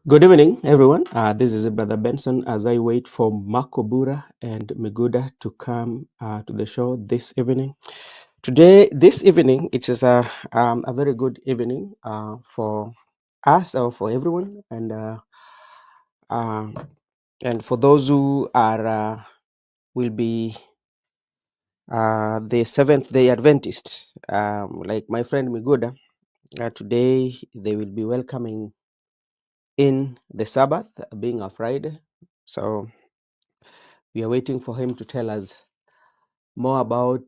Good evening, everyone. This is Brother Benson as I wait for Marco Bura and Miguda to come to the show this evening. This evening, it is a very good evening for us or for everyone, uh, and for those who are will be the Seventh Day Adventists, like my friend Miguda. Today, they will be welcoming in the Sabbath, being a Friday. So we are waiting for him to tell us more about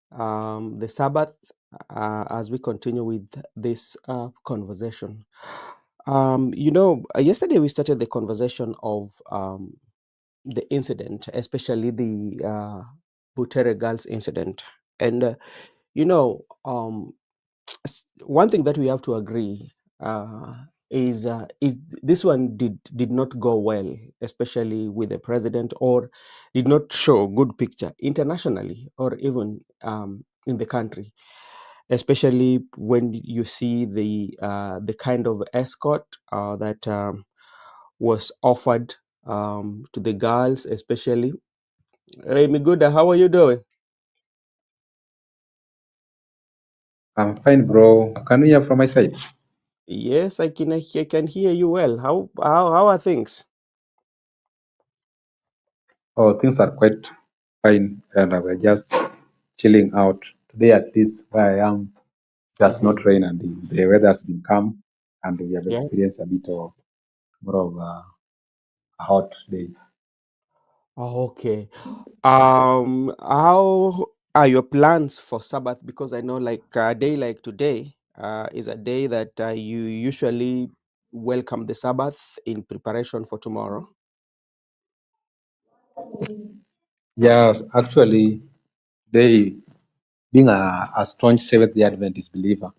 the Sabbath as we continue with this conversation. Yesterday we started the conversation of the incident, especially the Butere girls incident. And, you know, um, one thing that we have to agree uh, is this one did not go well, especially with the president, or did not show a good picture internationally or even in the country, especially when you see the kind of escort that was offered to the girls, especially. Hey, Miguda, how are you doing? I'm fine, bro. Can you hear from my side? Yes, I can hear you well. How are things? Oh, things are quite fine, and we're just chilling out. Today, at least where I am, it has Hmm. not rained, and the weather has been calm, and we have Yeah. experienced a bit of more of a hot day. Okay. How are your plans for Sabbath? Because I know, like a day like today, is a day that you usually welcome the Sabbath in preparation for tomorrow. Yes, actually, they being a staunch Seventh-day Adventist believer,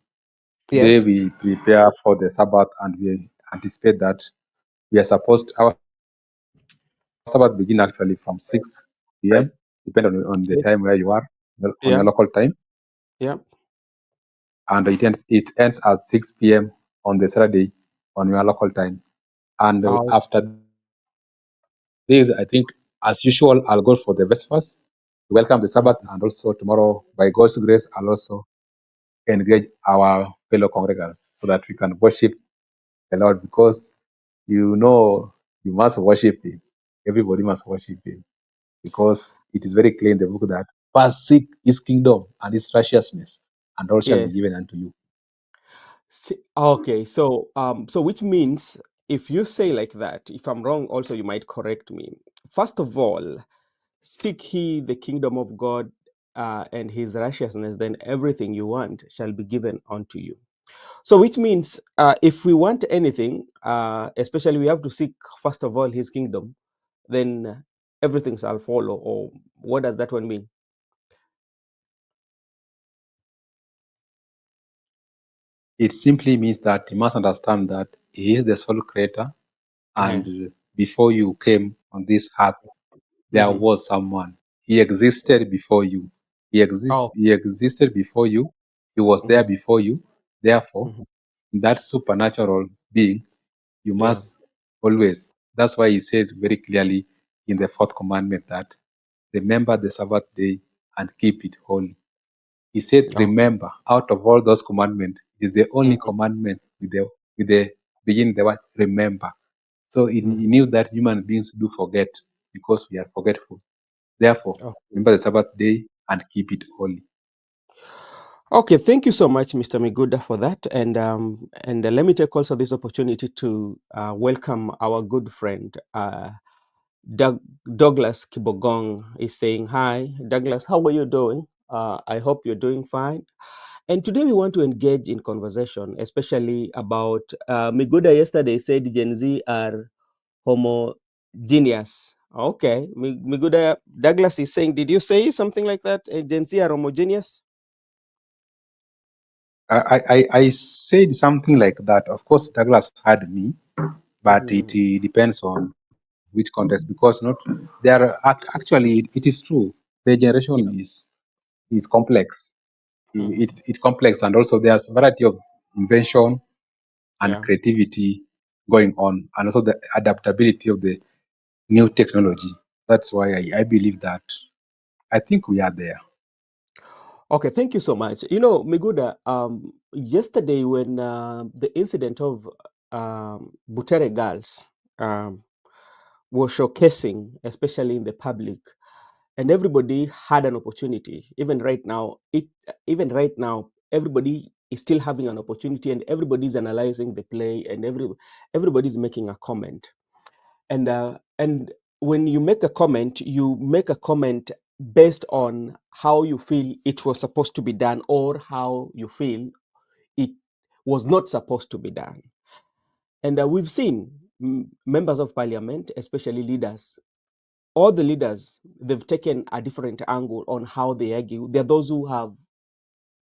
today Yes. we prepare for the Sabbath, and we anticipate that we are supposed our Sabbath begin actually from 6 p.m. depending on the Okay. time where you are on Yeah. your local time, Yeah. and it ends at 6 p.m. on the Saturday on your local time. And Oh. after this, I think, as usual, I'll go for the Vespers to welcome the Sabbath, Mhm. and also tomorrow, by God's grace, I'll also engage our fellow congregants so that we can worship the Lord, because you know you must worship Him. Everybody must worship Him, because it is very clear in the book that first seek His kingdom and His righteousness, and all shall be Yes. given unto you. Okay. So which means if you say like that, if I'm wrong, also you might correct me. First of all, seek ye the kingdom of God and his righteousness, then everything you want shall be given unto you. So, which means if we want anything, especially we have to seek first of all his kingdom, then everything shall follow. Or what does that one mean? It simply means that you must understand that He is the sole creator, Uh-huh. and before you came on this earth, there Hmm. was someone. He existed before you. Oh. He existed before you. He was there Hmm. before you. Therefore, Hmm. that supernatural being, you Yeah. must always. That's why He said very clearly in the fourth commandment that remember the Sabbath day and keep it holy. He said, Oh. remember, out of all those commandments, is the only Hmm. commandment with the beginning the word remember. So he Hmm. knew that human beings do forget because we are forgetful. Therefore, Okay. remember the Sabbath day and keep it holy. Okay, thank you so much, Mr. Miguda, for that. And let me take also this opportunity to welcome our good friend, Douglas Kibogong is saying hi. Douglas, how are you doing? I hope you're doing fine. And today we want to engage in conversation, especially about Miguda yesterday said Gen Z are homogeneous. Okay, Miguda, Douglas is saying, did you say something like that? Gen Z are homogeneous? I said something like that. Of course, Douglas had me, but it Mhm. depends on which context, because not there are actually it is true. The generation Yeah. is complex. Mhm. It complex, and also there's variety of invention and Yeah. creativity going on, and also the adaptability of the new technology. That's why I believe that I think we are there. Okay, thank you so much. Miguda, yesterday when the incident of Butere girls um, was showcasing, especially in the public, and everybody had an opportunity. Even right now, everybody is still having an opportunity, and everybody's analyzing the play, and everybody's making a comment. And when you make a comment based on how you feel it was supposed to be done, or how you feel it was not supposed to be done. And we've seen members of parliament, especially leaders, all the leaders, they've taken a different angle on how they argue. There are those who have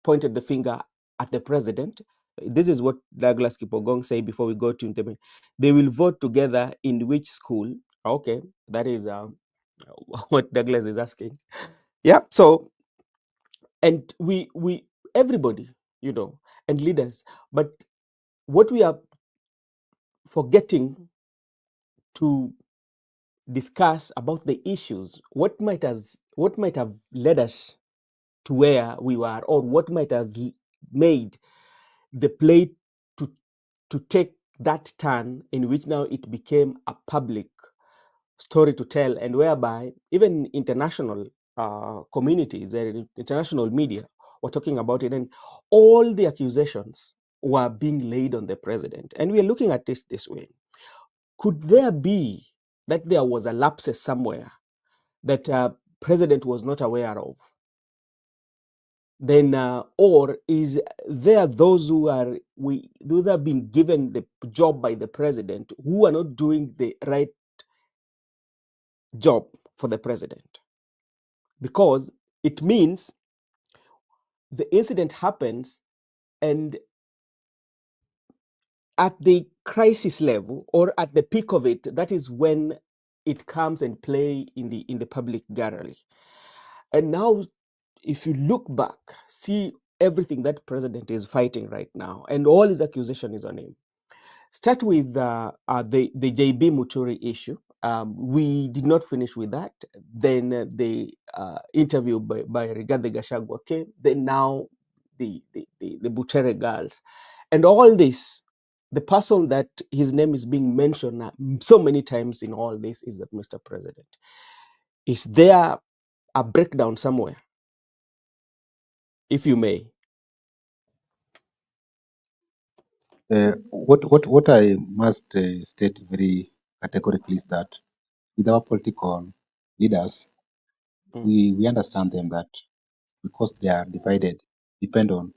pointed the finger at the president. This is what Douglas Kipogong said before we go to intervene. They will vote together in which school. Okay, that is what Douglas is asking. Yeah. So, and we everybody, and leaders, but what we are forgetting to discuss about the issues, what might have led us to where we were, or what might have made the play to to take that turn in which now it became a public story to tell, and whereby even international communities and international media were talking about it, and all the accusations were being laid on the president. And we are looking at this way: could there be that there was a lapse somewhere that president was not aware of? Then or is there those who have been given the job by the president who are not doing the right job for the president? Because it means the incident happens, and at the crisis level, or at the peak of it, that is when it comes and play in the public gallery. And now, if you look back, see everything that president is fighting right now, and all his accusation is on him. Start with the JB Muturi issue. We did not finish with that. Then the interview by Rigathi Gachagua came. Then now the Butere girls. And all this, the person that his name is being mentioned so many times in all this is that Mr. President. Is there a breakdown somewhere, if you may? What I must state very categorically is that with our political leaders, Mm. we understand them that because they are divided, depend on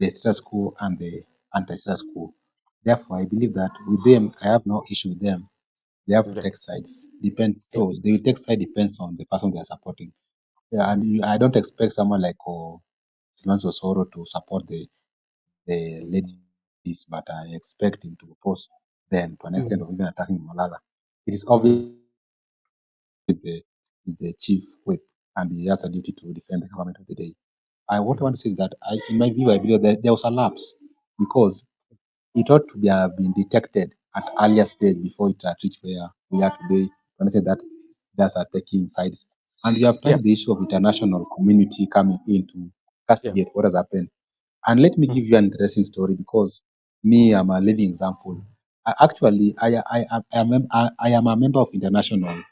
the status quo and the anti-status quo. Therefore, I believe that with them, I have no issue with them. They have to Yeah. take sides. Depends. Yeah. So they will take side depends on the person they are supporting. Yeah, and I don't expect someone like Silvanzo Soro to support the ladies, but I expect him to oppose them to an extent Mm. of even attacking Malala. It is Mm. obvious is the chief whip, and he has a duty to defend the government of the day. What I Mm. want to say is that in my view, I believe that there was a lapse because it ought to be have been detected at earlier stage before it had reached where we are today. To understand that leaders are taking sides, and you have Yeah. touched the issue of international community coming in to Yeah. castigate what has happened. And let me Mm. give you an interesting story because me, I'm a living example. I am a member of international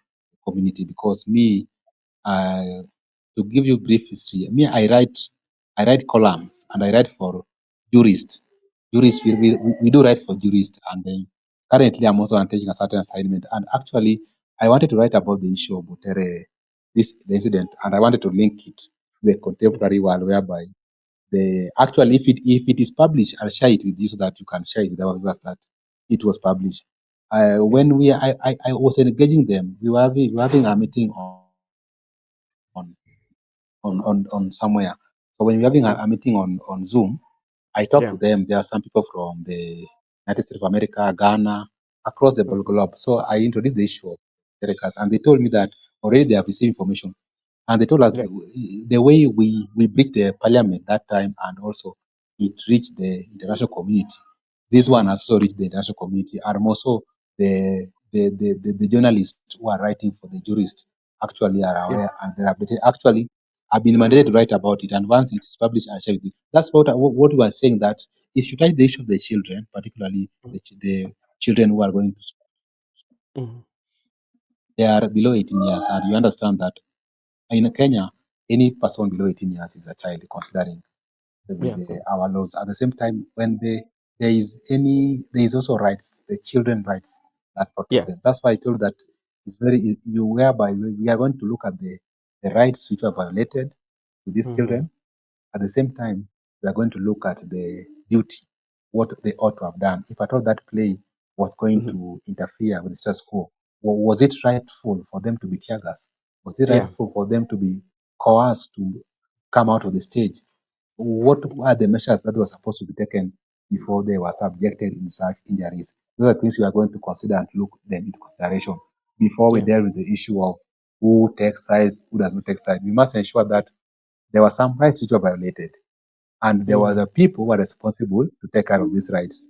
community because me, uh, to give you brief history, me, I write columns and I write for jurists. Jurists, we do write for jurists, and currently I'm also undertaking a certain assignment. And actually, I wanted to write about the issue of Butere, the incident, and I wanted to link it to the Mm. contemporary world whereby the actually if it is published, I'll share it with you so that you can share it with our viewers that it was published. Yeah. When I was engaging them, we were having a meeting on somewhere. So when we're having Mm. a meeting on Zoom, I talked Yeah. to them. There are some people from the United States of America, Ghana, across the Mm. globe. So I introduced the issue of Americans, and they told me that already they have received information. And they told us Yeah. the way we breached the parliament that time, and also it reached the international community. This one has also reached the international community, and also the journalists who are writing for the jurists actually are Yeah. aware, and they're updated. Actually, I've been mandated to write about it, and once it is published, I'll share with you. That's what we were saying, that if you touch the issue of the children, particularly the children who are going to school, Mm. they are below 18 years, and you understand that in Kenya, any person below 18 years is a child, considering with Yeah. our laws. At the same time, when there is also rights, the children rights that protect Yeah. them. That's why I told that it's very you whereby we are going to look at the rights which are violated to these Mm-hmm. children. At the same time, we are going to look at the duty, what they ought to have done. If at all that play was going Mm-hmm. to interfere with the status quo, was it rightful for them to be tear gas? Was it Yeah. rightful for them to be coerced to come out of the stage? What are the measures that were supposed to be taken before they were subjected to such injuries? Those are things we are going to consider and look them into consideration before we Yeah. deal with the issue of who takes sides, who does not take sides. We must ensure that there were some rights which were violated, and there were Mm. the people who were responsible to take care of these rights.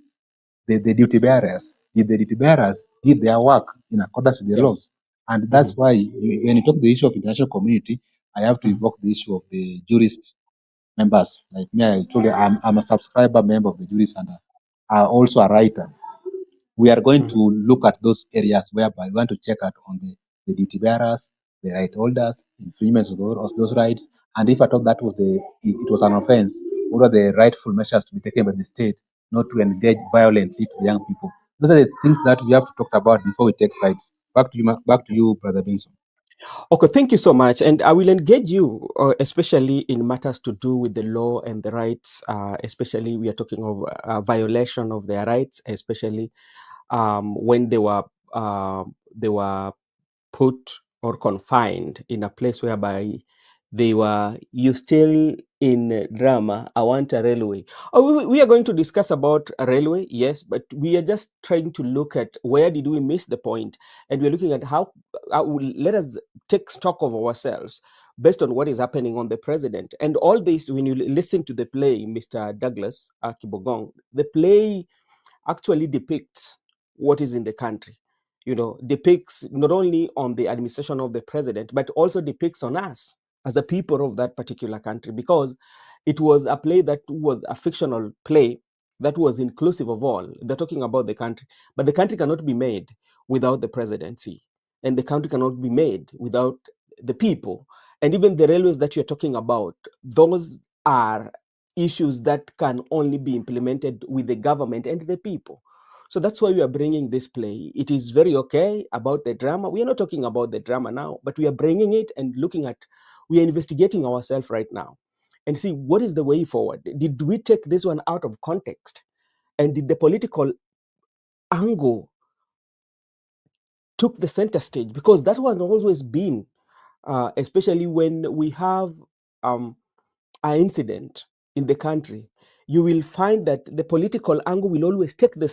The duty bearers, the duty bearers did their work in accordance with the Yeah. laws. And Mm-hmm. that's why when you talk the issue of international community, I have to Mm-hmm. invoke the issue of the jurists members. Like me, I told you, I'm a subscriber member of the jurists, and I'm also a writer. We are going Mm-hmm. to look at those areas whereby we want to check out on the duty bearers, the right holders, infringements of those rights, and if at all that was it was an offense, what are the rightful measures to be taken by the state not to engage violently to the young people? Those are the things that we have to talk about before we take sides. Back to you, Brother Benson. Okay, thank you so much. And I will engage you, especially in matters to do with the law and the rights, especially we are talking of violation of their rights, especially when they were put or confined in a place whereby they were you still in drama. I want a railway. Oh, we are going to discuss about a railway, yes, but we are just trying to look at where did we miss the point, and we're looking at how let us take stock of ourselves based on what is happening on the president and all this. When you listen to the play, Mr. Douglas Kibogong, the play actually depicts what is in the country, depicts not only on the administration of the president but also depicts on us as the people of that particular country, because it was a play that was a fictional play that was inclusive of all. They're talking about the country, but the country cannot be made without the presidency, and the country cannot be made without the people. And even the railways that you're talking about, those are issues that can only be implemented with the government and the people. So that's why we are bringing this play. It is very okay about the drama. We are not talking about the drama now, but we are bringing it and looking at, we are investigating ourselves right now and see what is the way forward. Did we take this one out of context? And did the political angle took the center stage? Because that one always been, especially when we have um, an incident in the country, you will find that the political angle will always take the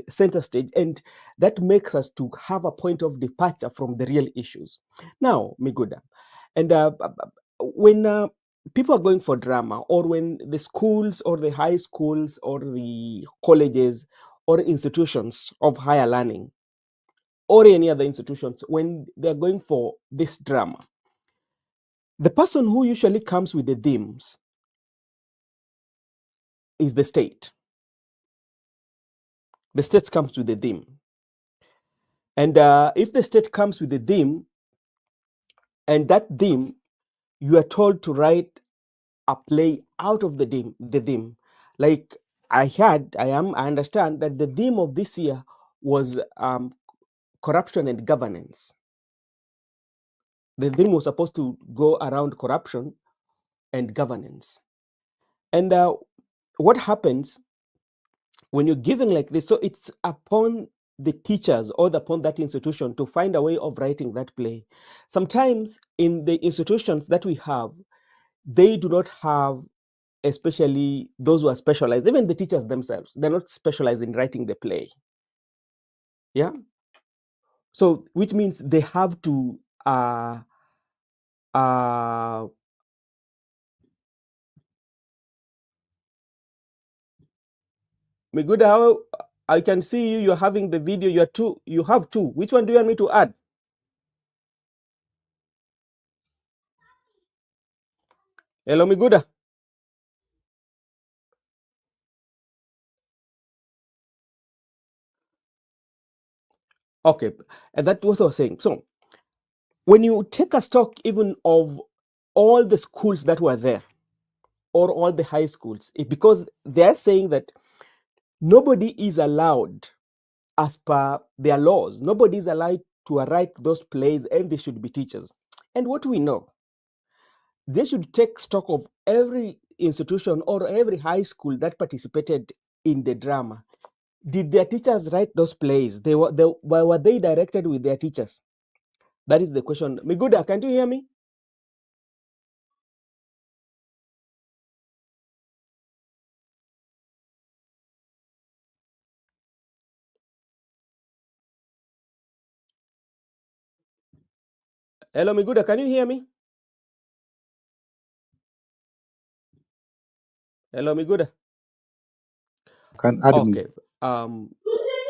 center stage, and that makes us to have a point of departure from the real issues. Now, Miguda, and when people are going for drama, or when the schools or the high schools or the colleges or institutions of higher learning or any other institutions, when they're going for this drama, the person who usually comes with the themes is the state. The state comes with the theme. And if the state comes with the theme, and that theme, you are told to write a play out of the theme. Like I understand that the theme of this year was corruption and governance. The theme was supposed to go around corruption and governance. And what happens when you're giving like this? So it's upon the teachers or upon that institution to find a way of writing that play. Sometimes in the institutions that we have, they do not have, especially those who are specialized, even the teachers themselves, they're not specialized in writing the play. Yeah. So which means they have to uh, Miguda, how I can see you, you're having the video, you have two. Which one do you want me to add? Hello, Miguda. Okay, and that was what I was saying. So when you take a stock even of all the schools that were there, or all the high schools, because they're saying that nobody is allowed, as per their laws, nobody is allowed to write those plays, and they should be teachers. And what we know, they should take stock of every institution or every high school that participated in the drama. Did their teachers write those plays? Were they directed with their teachers? That is the question. Miguda, can you hear me? Hello, Miguda, can you hear me? Hello, Miguda. Can add me. Okay. Um.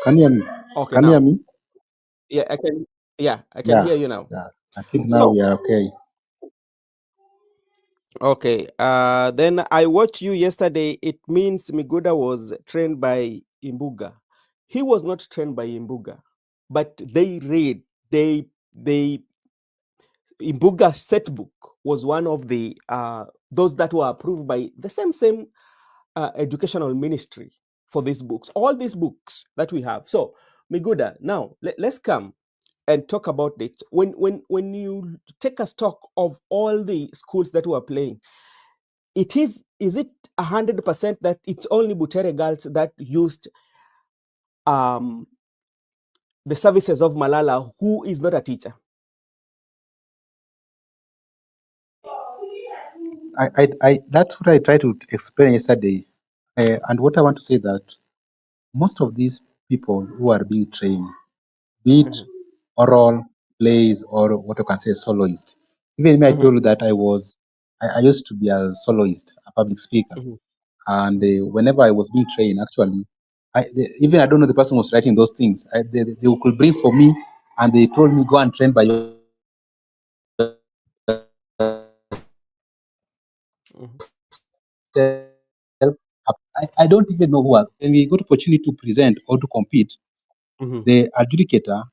Can you hear me? Okay. Can you hear Now, me? yeah, I can. Yeah, I can Yeah, hear you now. yeah. I think now So, we are okay. okay. Then I watched you yesterday. It means Miguda was trained by Imbuga. He was not trained by Imbuga, but they read. They Imbuga's set book was one of the those that were approved by the same educational ministry for these books. All these books that we have. So Miguda, now let's come and talk about it. When you take a stock of all the schools that were playing, is it 100% that it's only Butere girls that used um, the services of Malala, who is not a teacher? That's what I tried to explain yesterday. And what I want to say that most of these people who are being trained, be it Mhm, oral plays or what you can say soloist. Even me, I mhm, told you that I used to be a soloist, a public speaker. mhm, And whenever I was being trained, actually, even I don't know the person who was writing those things. They could bring for me, and they told me go and train by mhm, yourself. I don't even know who. When we got opportunity to present or to compete, mhm. the adjudicator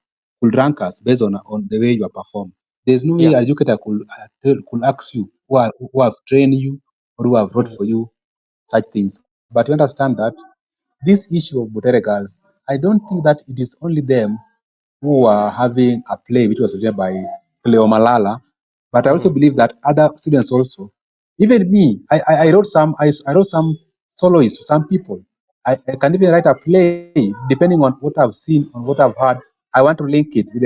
could rank us based on the way you are performed. There's no way Yeah. adjudicator could ask you who have trained you or who have wrote Mhm, for you such things. But you understand that this issue of Butere girls, I don't think that it is only them who are having a play which was written by Cleo Malala, but I also mhm. believe that other students also, even me, I wrote I wrote some soloists to some people. I can even write a play depending on what I've seen, on what I've heard. I want to link it with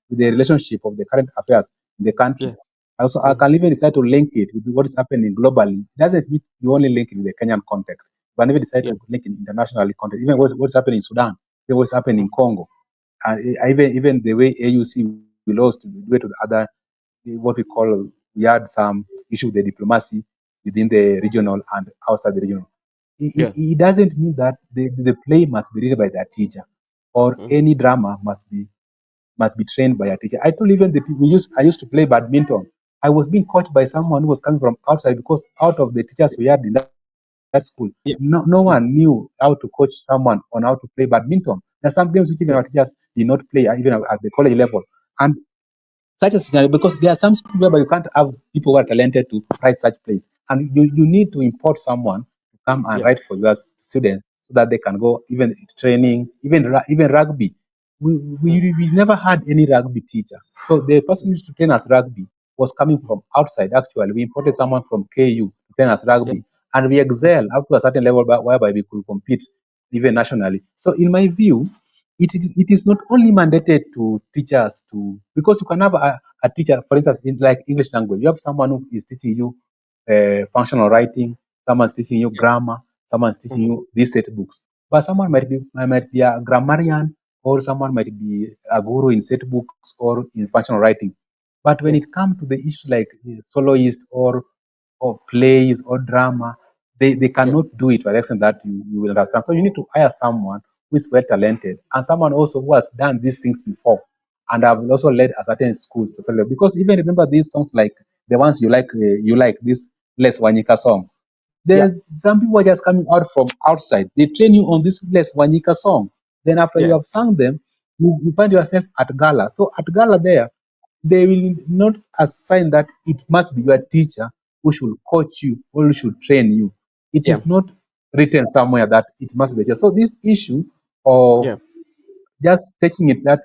with the relationship of the current affairs in the country. Yeah. Also, I Mhm, can even decide to link it with what is happening globally. It doesn't mean you only link it with the Kenyan context. You can even decide yeah. to link it internationally context, even what's happening in Sudan, even what's happening in Mhm, Congo, and even the way AUC will also do it with other what we call we had some issue with the diplomacy within the regional and outside the regional. yeah. It doesn't mean that the play must be written by their teacher or Mhm, any drama must be trained by a teacher. I told even the people I used to play badminton. I was being coached by someone who was coming from outside because out of the teachers we had in that school, yeah. no Mhm, one knew how to coach someone on how to play badminton. There are some games which even yeah. our teachers did not play even at the college level. And such a scenario because there are some schools whereby you can't have people who are talented to write such plays, and you need to import someone to come and Yeah. write for your students so that they can go even training, even rugby. Mhm, We never had any rugby teacher, so the person who used to train us rugby was coming mhm. from outside. Actually, we imported someone from KU to train us Yeah. rugby, and we excel up to a certain level whereby we could compete even nationally. So, in my view, it is not only mandated to teachers to because you can have a teacher, for instance, in like English language, you have someone who is teaching you functional writing, someone's teaching you Yeah. grammar, someone's teaching Mhm, you these set books. But someone mhm. might be a grammarian or someone might be a guru in set books or in functional writing. But when Yeah. it comes to the issue like soloist or plays or drama, they Yeah. cannot do it to an extent that you will understand. So you need to hire someone who is well talented and someone also who has done these things before and have also led a certain school to celebrate. Because even remember these songs like the ones you like this Les Wanyika song. Yeah. There's some people are just coming out from outside. They train you on this Les Wanyika song. Then after you Yeah. have sung them, you find yourself at gala. So at gala there, they will not assign that it must be your teacher who should coach you or who should train you. It Yeah. is not written somewhere that it must be. So this issue of Yeah. just taking it that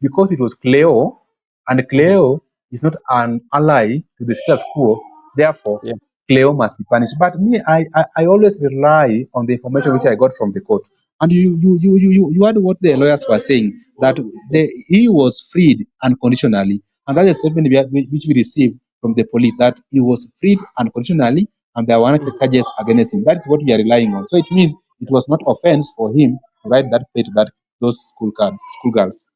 because it was Cleo, and Hmm. Cleo is not an ally to the status quo, therefore Yeah. Cleo must be punished. But me, I always rely on the information which I got from the court. And you heard what the lawyers were saying that Yeah. he was freed unconditionally, and that is a statement which we received from the police that he was freed unconditionally, and there were not Mm. charges against him. That is what we are relying on. So it means it was not offense for him to write that play to that those school girls.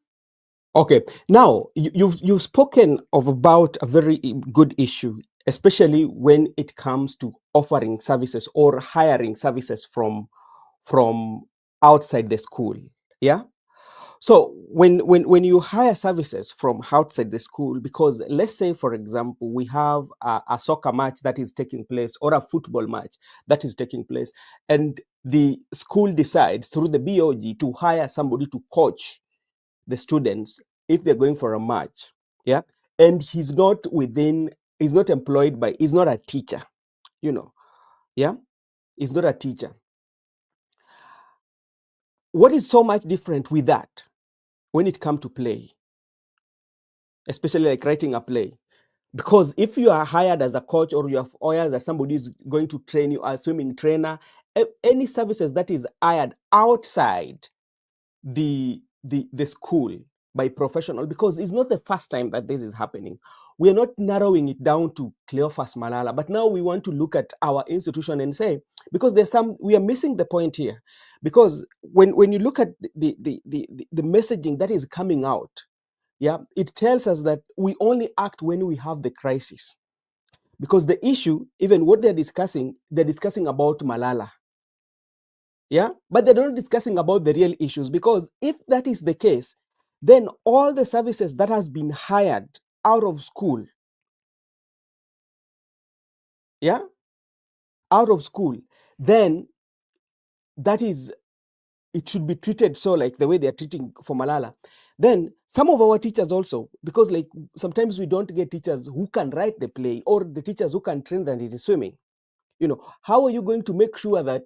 Okay. Now you've spoken of about a very good issue, especially when it comes to offering services or hiring services from outside the school. Yeah. So when you hire services from outside the school, because let's say, for example, we have a soccer match that is taking place or a football match that is taking place, and the school decides through the BOG to hire somebody to coach the students if they're going for a match, yeah, and he's not employed by, he's not a teacher, you know, yeah, he's not a teacher. What is so much different with that when it comes to play, especially like writing a play? Because if you are hired as a coach or you are hired as somebody who's going to train you, a swimming trainer, any services that is hired outside the school by professional, because it's not the first time that this is happening. We are not narrowing it down to Cleophas Malala, but now we want to look at our institution and say, because there's some, we are missing the point here. Because when you look at the messaging that is coming out, yeah, it tells us that we only act when we have the crisis. Because the issue, even what they're discussing about Malala, yeah, but they're not discussing about the real issues. Because if that is the case, then all the services that has been hired out of school, yeah, out of school, then that is, it should be treated so like the way they are treating for Malala. Then some of our teachers also, because like sometimes we don't get teachers who can write the play or the teachers who can train them in swimming. How are you going to make sure that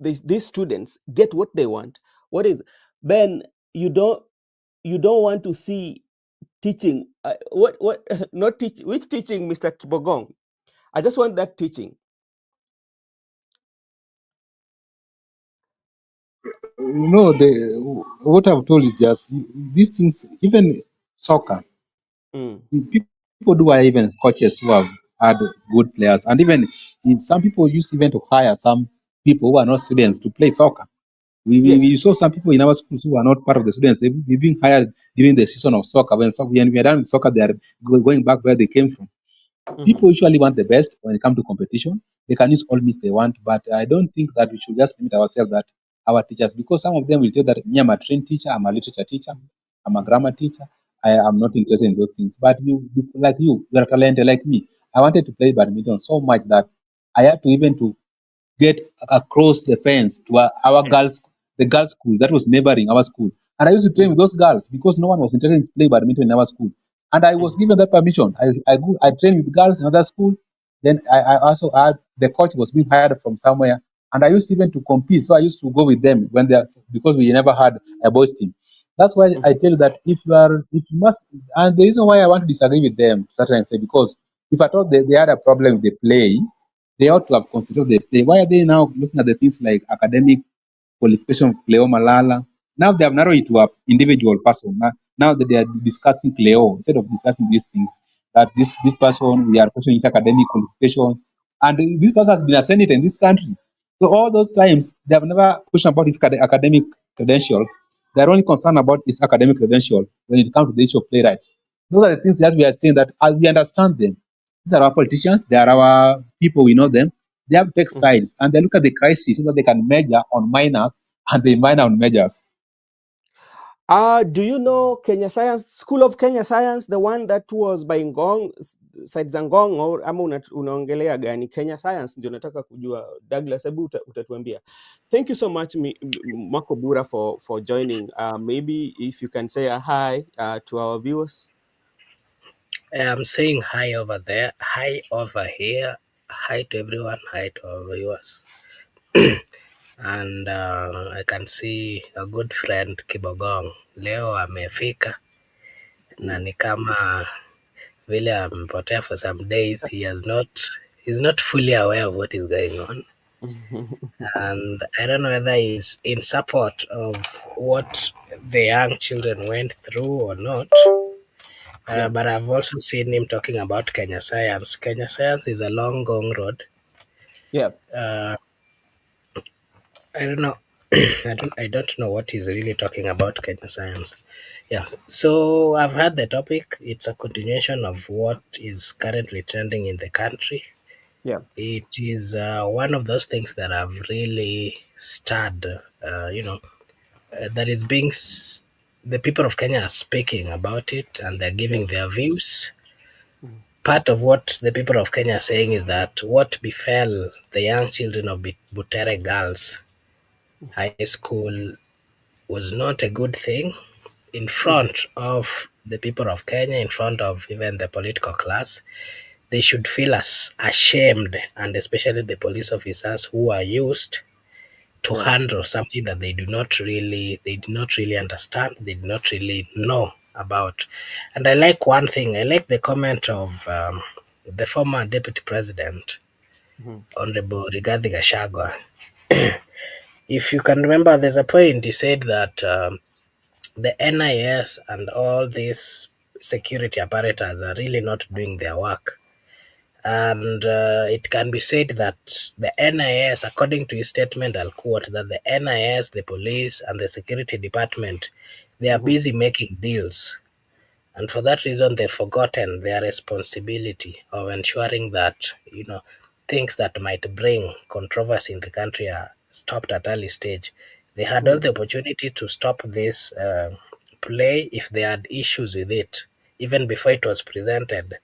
these students get what they want? What is, Ben? You don't want to see teaching. What not teach? Which teaching, Mr. Kibogong? I just want that teaching. What I've told is just these things, even soccer, Mm. people do hire even coaches who have had good players, and even some people use even to hire some people who are not students to play soccer. We Yes. saw some people in our schools who are not part of the students. They've been hired during the season of soccer. When we are done with soccer, they are going back where they came from. Mhm. People usually want the best when it comes to competition. They can use all means they want, but I don't think that we should just limit ourselves that our teachers, because some of them will tell that me, I'm a trained teacher, I'm a literature teacher, I'm a grammar teacher. I am not interested in those things. But like you are talented like me. I wanted to play badminton so much that I had to even to get across the fence to our Yeah. girls, the girls' school that was neighboring our school. And I used to train with Mhm. those girls because no one was interested in playing badminton in our school. And I was Mhm. given that permission. I trained with girls in another school. Then I also had the coach was being hired from somewhere. And I used even to compete. So I used to go with them when they because we never had a boys team. That's why I Mhm. tell you that if you must, and the reason why I want to disagree with them, sometimes because if I thought they had a problem with the play, they ought to have considered the play. Why are they now looking at the things like academic qualification of Cleo Malala? Now they have narrowed it to an individual person. Now that they are discussing Cleo instead of discussing these things, that this person, we are questioning his academic qualifications, and this person has been a senator in this country. So all those times they have never questioned about his academic credentials. They are only concerned about his academic credential when it comes to the issue of playwright. Those are the things that we are saying that we understand them. These are our politicians. They are our people. We know them. They have to take Mhm. sides and they look at the crisis so that they can measure on minors and they minor on measures. Do you know Kenya Science School of Kenya Science, the one that was by Ngong, side za Ngong, or ama unaongelea gani? Kenya Science ndio nataka kujua. Douglas, hebu utatuambia. Thank you so much, Makobura, for joining. Maybe if you can say a hi to our viewers. I'm saying hi over there, hi over here, hi to everyone, hi to our viewers. And I can see a good friend Kibogong leo amefika na Mm. ni kama vile amepotea for some days. He's not fully aware of what is going on, and I don't know whether he's in support of what the young children went through or not. Yeah, But I've also seen him talking about Kenya Science. Kenya Science is a long gone road. yeah, Uh, I don't know. I don't know what he's really talking about Kenya Science. Yeah. So I've had the topic. It's a continuation of what is currently trending in the country. yeah. It is one of those things that have really stirred. That is the people of Kenya are speaking about it and they're Yeah. giving their views. Mm. Part of what the people of Kenya are saying is that what befell the young children of Butere Girls High School was not a good thing in Mhm. front of the people of Kenya, in front of even the political class. They should feel as ashamed, and especially the police officers who are used to Yeah. handle something that they do not really understand, they do not really know about. And I like one thing. I like the comment of the former deputy president, Mhm. Honorable Rigathi Gachagua. If you can remember, there's a point he said that the NIS and all these security apparatus are really not doing their work. And it can be said that the NIS, according to his statement, I'll quote, that the NIS, the police, and the security department, they are Mhm. busy making deals. And for that reason, they've forgotten their responsibility of ensuring that, things that might bring controversy in the country are stopped at early stage. They had all Mhm. the opportunity to stop this play if they had issues with it, even before it was presented.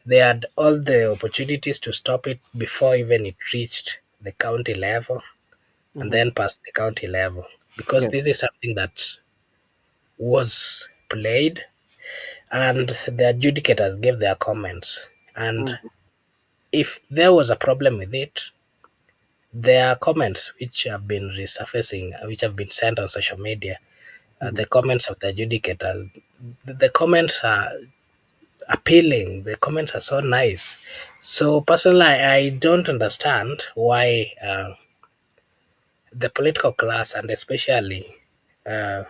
They had all the opportunities to stop it before even it reached the county level and Mhm. then past the county level, because Yeah. this is something that was played and the adjudicators gave their comments. And Mhm. if there was a problem with it, there are comments which have been resurfacing, which have been sent on social media. Mhm. The comments of the adjudicators, the comments are appealing. The comments are so nice. So personally, I don't understand why the political class and especially uh,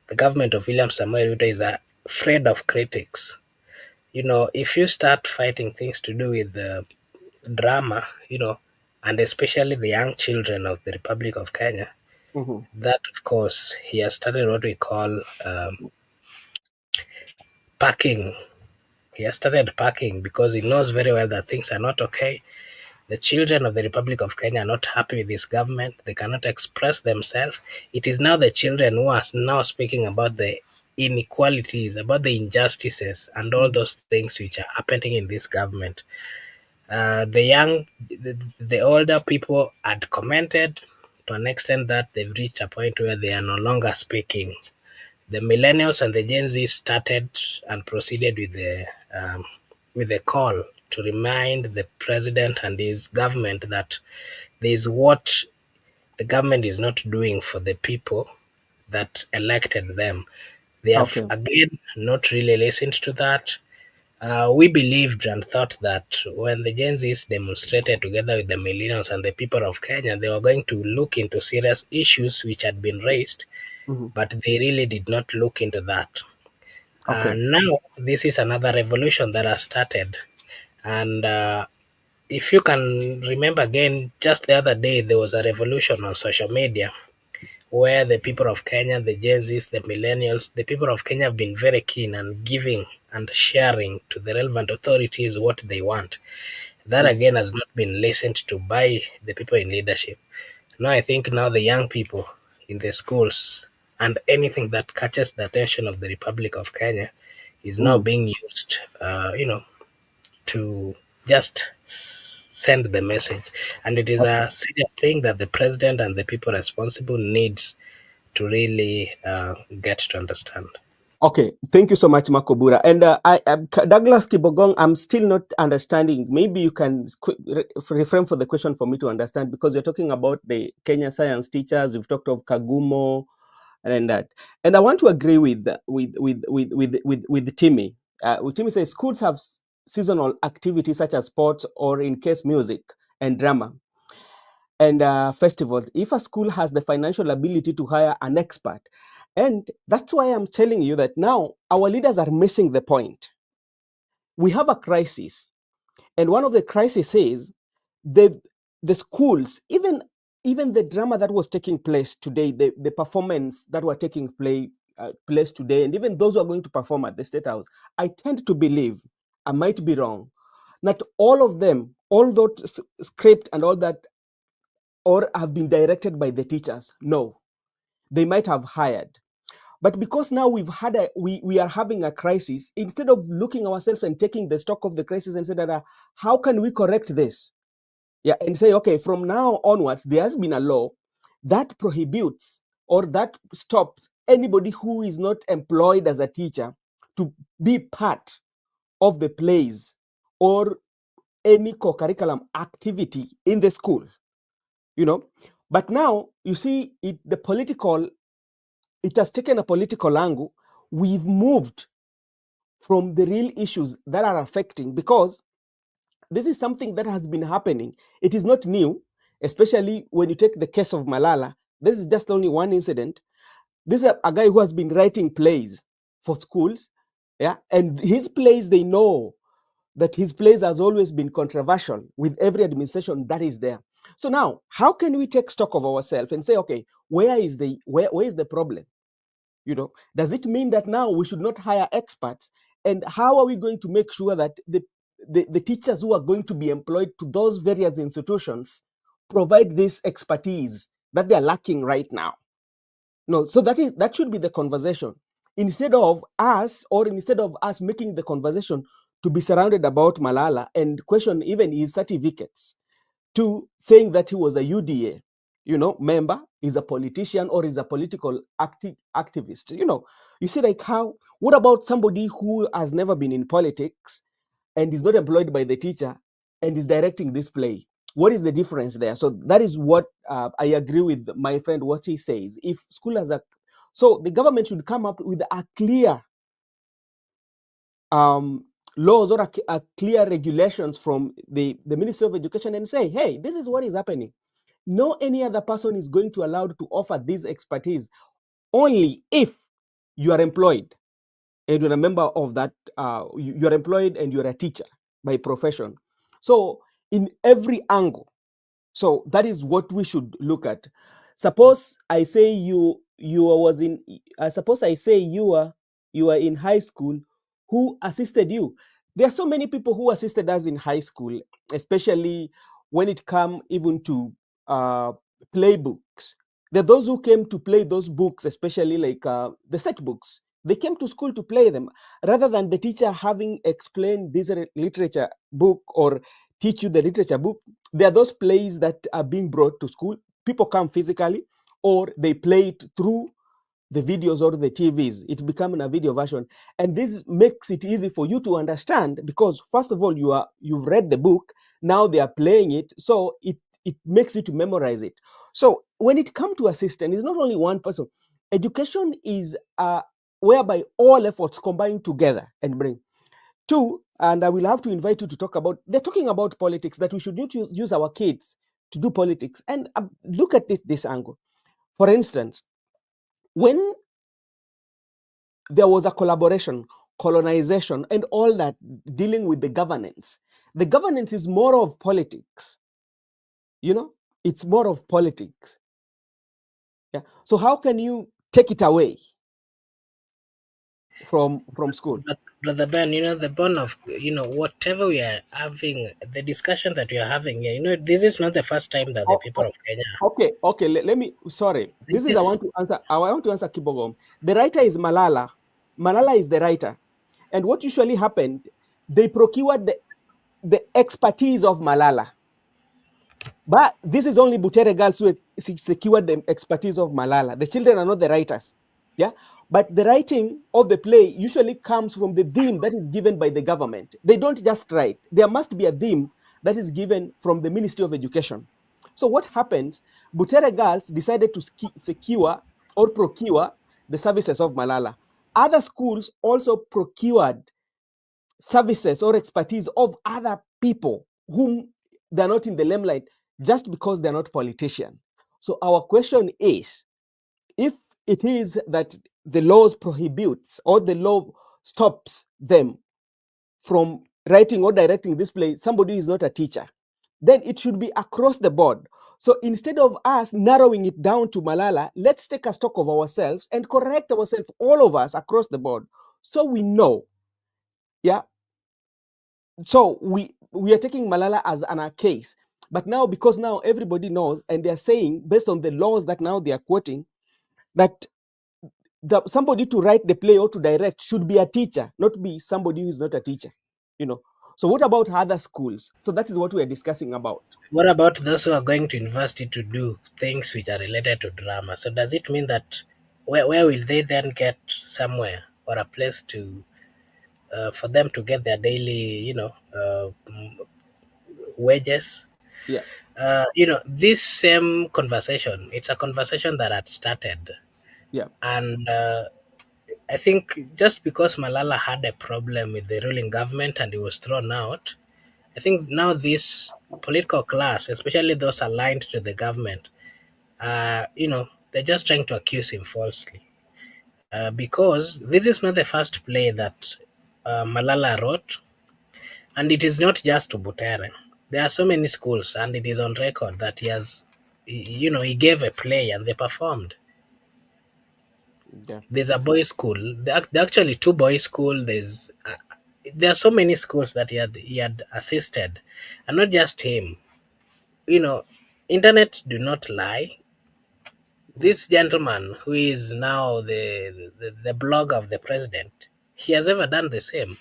the government of William Samoei Ruto is afraid of critics. If you start fighting things to do with drama, and especially the young children of the Republic of Kenya, Mhm. that of course he has started what we call packing. He has started packing because he knows very well that things are not okay. The children of the Republic of Kenya are not happy with this government. They cannot express themselves. It is now the children who are now speaking about the inequalities, about the injustices, and all Mhm. those things which are happening in this government. The older people had commented to an extent that they've reached a point where they are no longer speaking. The millennials and the Gen Z started and proceeded with the call to remind the president and his government that there is what the government is not doing for the people that elected them. They have Okay. again not really listened to that. We believed and thought that when the Gen Zs demonstrated together with the millennials and the people of Kenya, they were going to look into serious issues which had been raised, Mhm. but they really did not look into that. Okay. Now, this is another revolution that has started. And if you can remember again, just the other day, there was a revolution on social media where the people of Kenya, the Gen Zs, the millennials, the people of Kenya have been very keen and giving and sharing to the relevant authorities what they want. That again has not been listened to by the people in leadership. Now I think now the young people in the schools and anything that catches the attention of the Republic of Kenya is now Mm. being used, to just send the message. And it is Okay. a serious thing that the president and the people responsible needs to really get to understand. Okay, thank you so much, Makobura. And Douglas Kibogong, I'm still not understanding. Maybe you can reframe for the question for me to understand, because you're talking about the Kenya science teachers. You've talked of Kagumo and that. And I want to agree with Timmy. Timmy says schools have seasonal activities such as sports or, in case, music and drama and festivals. If a school has the financial ability to hire an expert, and that's why I'm telling you that now our leaders are missing the point. We have a crisis, and one of the crises is the schools, even the drama that was taking place today, the performance that were taking place today, and even those who are going to perform at the State House. I tend to believe, I might be wrong, not all of them, all that script and all that, or have been directed by the teachers. No, they might have hired. But because now we are having a crisis, instead of looking ourselves and taking the stock of the crisis and say that how can we correct this? Yeah, and say, okay, from now onwards, there has been a law that prohibits or that stops anybody who is not employed as a teacher to be part of the plays or any co-curriculum activity in the school. But now you see it has taken a political angle. We've moved from the real issues that are affecting, because this is something that has been happening. It is not new, especially when you take the case of Malala. This is just only one incident. This is a guy who has been writing plays for schools. Yeah, and his plays, they know that his plays has always been controversial with every administration that is there. So now, how can we take stock of ourselves and say, okay, where is the problem? Does it mean that now we should not hire experts? And how are we going to make sure that the teachers who are going to be employed to those various institutions provide this expertise that they're lacking right now? No, so that should be the conversation. Instead of us making the conversation to be surrounded about Malala and question even his certificates, to saying that he was a UDA, member, is a politician or is a political activist. You see, like, what about somebody who has never been in politics and is not employed by the teacher and is directing this play? What is the difference there? So that is what I agree with my friend, what he says. If school has so the government should come up with a clear laws or a clear regulations from the Ministry of Education and say, hey, this is what is happening. No any other person is going to allowed to offer this expertise, only if you are employed and you're a member of that, you're employed and you're a teacher by profession. So in every angle, so that is what we should look at. Suppose I say suppose I say you are in high school. Who assisted you? There are so many people who assisted us in high school, especially when it come even to playbooks. There are those who came to play those books, especially like the set books. They came to school to play them rather than the teacher having explained this literature book or teach you the literature book. There are those plays that are being brought to school. People come physically, or they play it through the videos or the TVs. It's becoming a video version, and this makes it easy for you to understand, because first of all, you've read the book. Now they are playing it, so it makes you to memorize it. So when it comes to assistant, it's not only one person. Education is whereby all efforts combine together and bring. Two, and I will have to invite you to talk about, they're talking about politics, that we should not use our kids to do politics. And look at it this angle. For instance, when there was a collaboration, colonization, and all that dealing with the governance is more of politics. It's more of politics. Yeah. So how can you take it away from school? Brother Ben, the bond of, whatever we are having, the discussion that we are having here, this is not the first time that the Oh, people oh, of Kenya, okay. Let me. Sorry. This is I this, want to answer. I want to answer Kibogom. The writer is Malala. Malala is the writer, and what usually happened, they procured the expertise of Malala. But this is only Butere girls who secured the expertise of Malala. The children are not the writers. Yeah. But the writing of the play usually comes from the theme that is given by the government. They don't just write. There must be a theme that is given from the Ministry of Education. So what happens? Butere girls decided to secure or procure the services of Malala. Other schools also procured services or expertise of other people whom they're not in the limelight just because they're not politicians. So our question is, if it is that the laws prohibits or the law stops them from writing or directing this play, somebody who is not a teacher, then it should be across the board. So instead of us narrowing it down to Malala, let's take a stock of ourselves and correct ourselves, all of us across the board, so we know. Yeah, so we are taking Malala as an case, but now because now everybody knows, and they are saying based on the laws that now they are quoting, that somebody to write the play or to direct should be a teacher, not be somebody who is not a teacher. You know. So what about other schools? So that is what we are discussing about. what about those who are going to university to do things which are related to drama? So does it mean that where will they then get somewhere or a place to for them to get their daily, wages? Yeah, This same conversation, it's a conversation that had started, yeah, and I think just because Malala had a problem with the ruling government and he was thrown out, I think now this political class, especially those aligned to the government, they're just trying to accuse him falsely. Because this is not the first play that Malala wrote, and it is not just to Butere. There are so many schools, and it is on record that he gave a play and they performed. yeah. There's a boys' school. There are actually two boys' school. There are so many schools that he had assisted, and not just him. Internet do not lie. Mhm. This gentleman who is now the blogger of the president, he has ever done the same,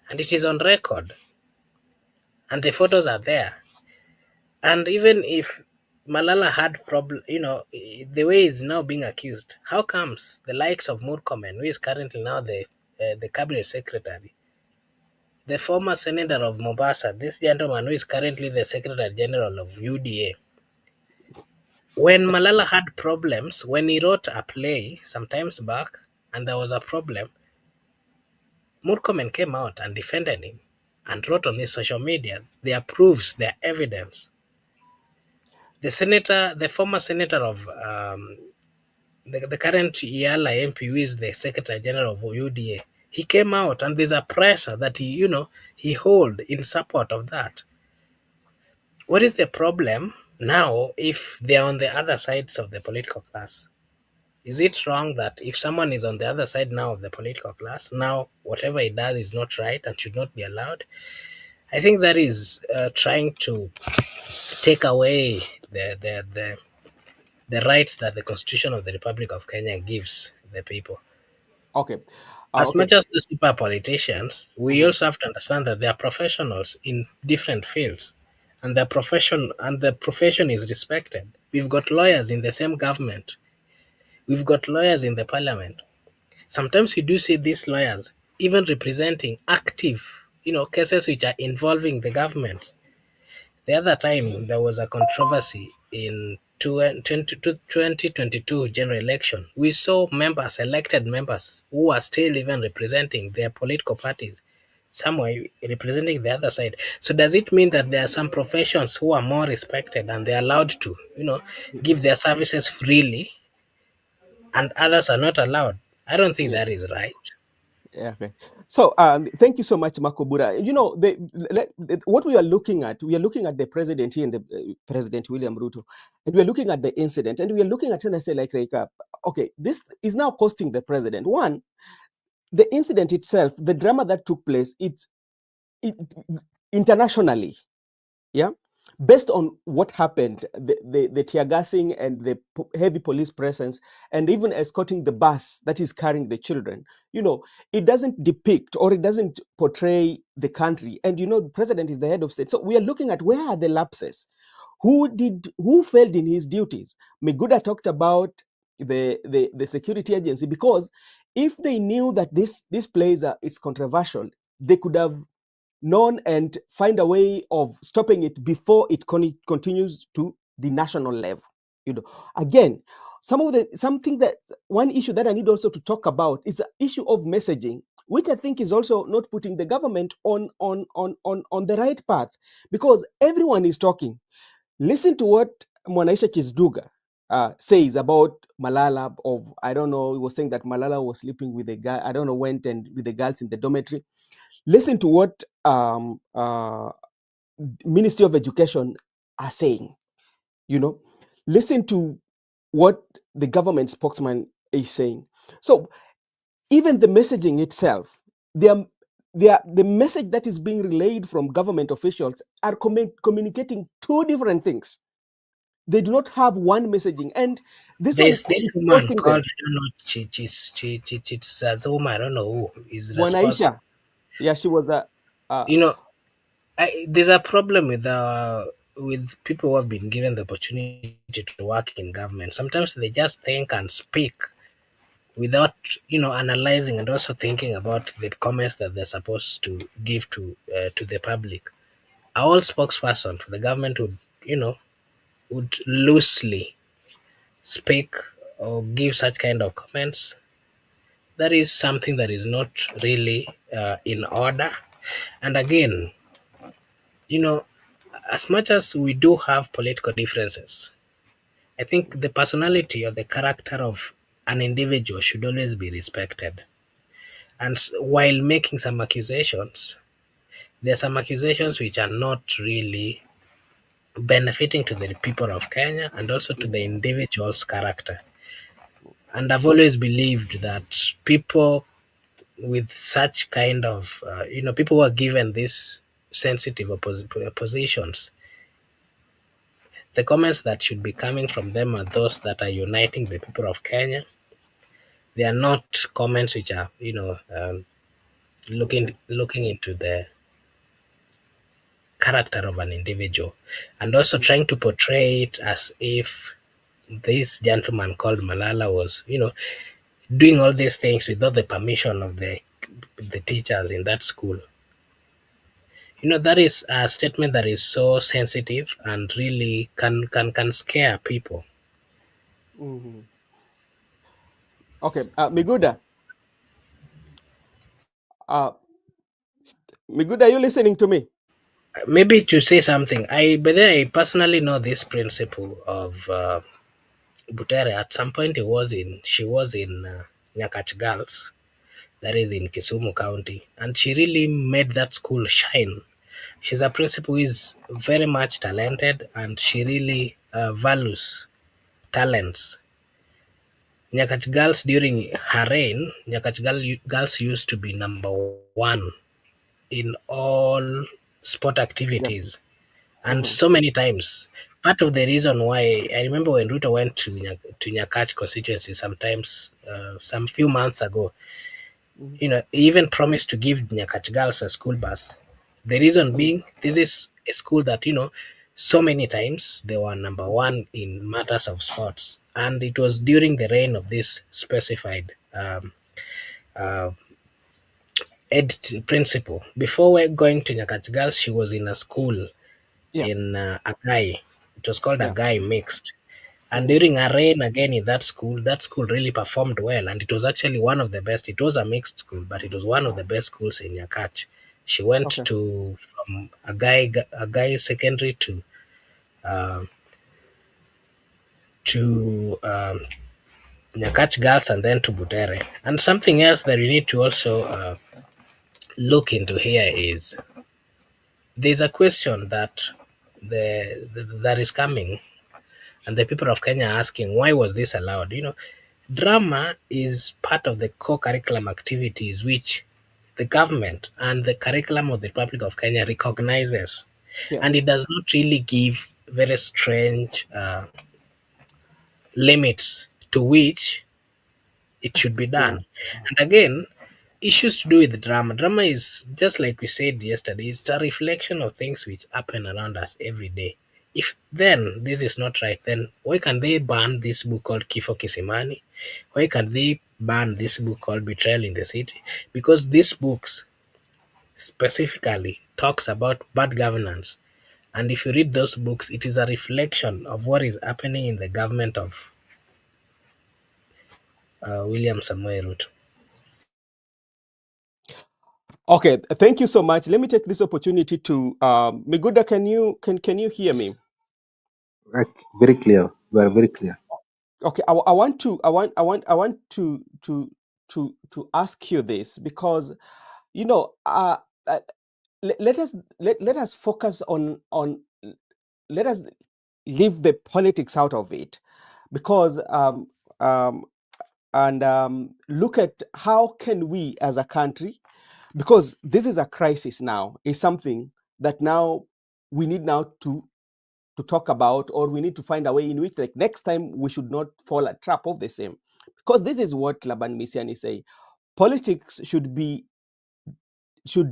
and it is on record, and the photos are there. And even if Malala had problem, the way he's now being accused, how comes the likes of Murkomen, who is currently now the cabinet secretary, the former senator of Mombasa, this gentleman who is currently the secretary general of UDA, when Malala had problems, when he wrote a play sometimes back, and there was a problem, Murkomen came out and defended him and wrote on his social media. There are proofs, there are evidence. The former senator of the current Yala MP, who is the Secretary General of UDA, he came out and there's a presser that he hold in support of that. What is the problem now if they're on the other sides of the political class? Is it wrong that if someone is on the other side now of the political class, now whatever he does is not right and should not be allowed? I think that is trying to take away the rights that the Constitution of the Republic of Kenya gives the people. Okay. As Okay. much as those people are politicians, we Mhm. also have to understand that they are professionals in different fields, and the profession is respected. We've got lawyers in the same government. We've got lawyers in the parliament. Sometimes you do see these lawyers even representing active, cases which are involving the government. The other time there was a controversy in 2022 general election. We saw members, elected members, who are still even representing their political parties, some were representing the other side. So does it mean that there are some professions who are more respected and they're allowed to, give their services freely, and others are not allowed? I don't think Yeah. that is right. Yeah, okay. So thank you so much, Makobura. What we are looking at the president here, and the President William Ruto, and we are looking at the incident, and we are looking at, and I say, okay, this is now costing the president. One, the incident itself, the drama that took place, it internationally, yeah, based on what happened, the tear gassing and the heavy police presence, and even escorting the bus that is carrying the children, it doesn't depict, or it doesn't portray the country. And the president is the head of state, so we are looking at where are the lapses, who failed in his duties. Miguda talked about the security agency, because if they knew that this place is controversial, they could have known and find a way of stopping it before it continues to the national level. Again, something that one issue that I need also to talk about is the issue of messaging, which I think is also not putting the government on the right path, because everyone is talking. Listen to what Mwanaisha Chisduga says about Malala. I don't know, he was saying that Malala was sleeping with a guy, I don't know, went and with the girls in the dormitory. Listen to what Ministry of Education are saying. Listen to what the government spokesman is saying. So even the messaging itself, the message that is being relayed from government officials are communicating two different things. They do not have one messaging, and this one There's this is woman costing called, them. I don't know, Zazoma, I don't know who is responsible. Wanaisha, yeah, she was a. You know, there's a problem with people who have been given the opportunity to work in government. Sometimes they just think and speak without analyzing and also thinking about the comments that they're supposed to give to the public. Our spokesperson for the government would loosely speak or give such kind of comments. That is something that is not really in order. And again, you know, as much as we do have political differences, I think the personality or the character of an individual should always be respected. And while making some accusations, there are some accusations which are not really benefiting to the people of Kenya and also to the individual's character. And I've always believed that people with such kind of, people who are given these sensitive positions, the comments that should be coming from them are those that are uniting the people of Kenya. They are not comments which are, looking into the character of an individual, and also trying to portray it as if this gentleman called Malala was, doing all these things without the permission of the teachers in that school. That is a statement that is so sensitive and really can scare people. Mhm. Okay, uh, Miguda, are you listening to me? Maybe to say something, but then I personally know this principle of Butere. At some point, she was in Nyakach Girls, that is in Kisumu County, and she really made that school shine. She's a principal who is very much talented, and she really values talents. Nyakach Girls, during her reign, Girls used to be number one in all sport Yeah. activities, and Mhm. so many times. Part of the reason why I remember when Ruto went to Nyakach constituency sometimes, some few months ago, Mhm. he even promised to give Nyakach girls a school bus. The reason Mhm. being, this is a school that, so many times they were number one in matters of sports. And it was during the reign of this specified uh, ed principal. Before we're going to Nyakach girls, she was in a school Yeah. in Agai. It was called Yeah. Agai Mixed. And Mhm. during her reign again in that school really performed well, and it was actually one of the best. It was a mixed school, but it was one of the best schools in Yakach. She went Okay. to from a guy secondary uh, to Nyakach girls and then to Butere. And something else that we need to also look into here is there's a question that that is coming, and the people of Kenya are asking, why was this allowed? Drama is part of the core curriculum activities which the government and the curriculum of the Republic of Kenya recognizes, Yeah. and it does not really give very strange limits to which it should be Yeah. done. And again, issues to do with drama. Drama is just like we said yesterday, it's a reflection of things which happen around us every day. If then this is not right, then why can they ban this book called Kifo Kisimani? Why can they ban this book called Betrayal in the City? Because these books specifically talks about bad governance. And if you read those books, it is a reflection of what is happening in the government of William Samoei Ruto. Okay, thank you so much. Let me take this opportunity to Miguda. Can you hear me? Very clear. We are very clear. Okay, I want to to ask you this because you know let us focus on let us leave the politics out of it because um, and look at how can we as a country, because this is a crisis now, is something that now we need now to talk about, or we need to find a way in which, like, next time we should not fall a trap of the same, because this is what Laban Misiani say: politics should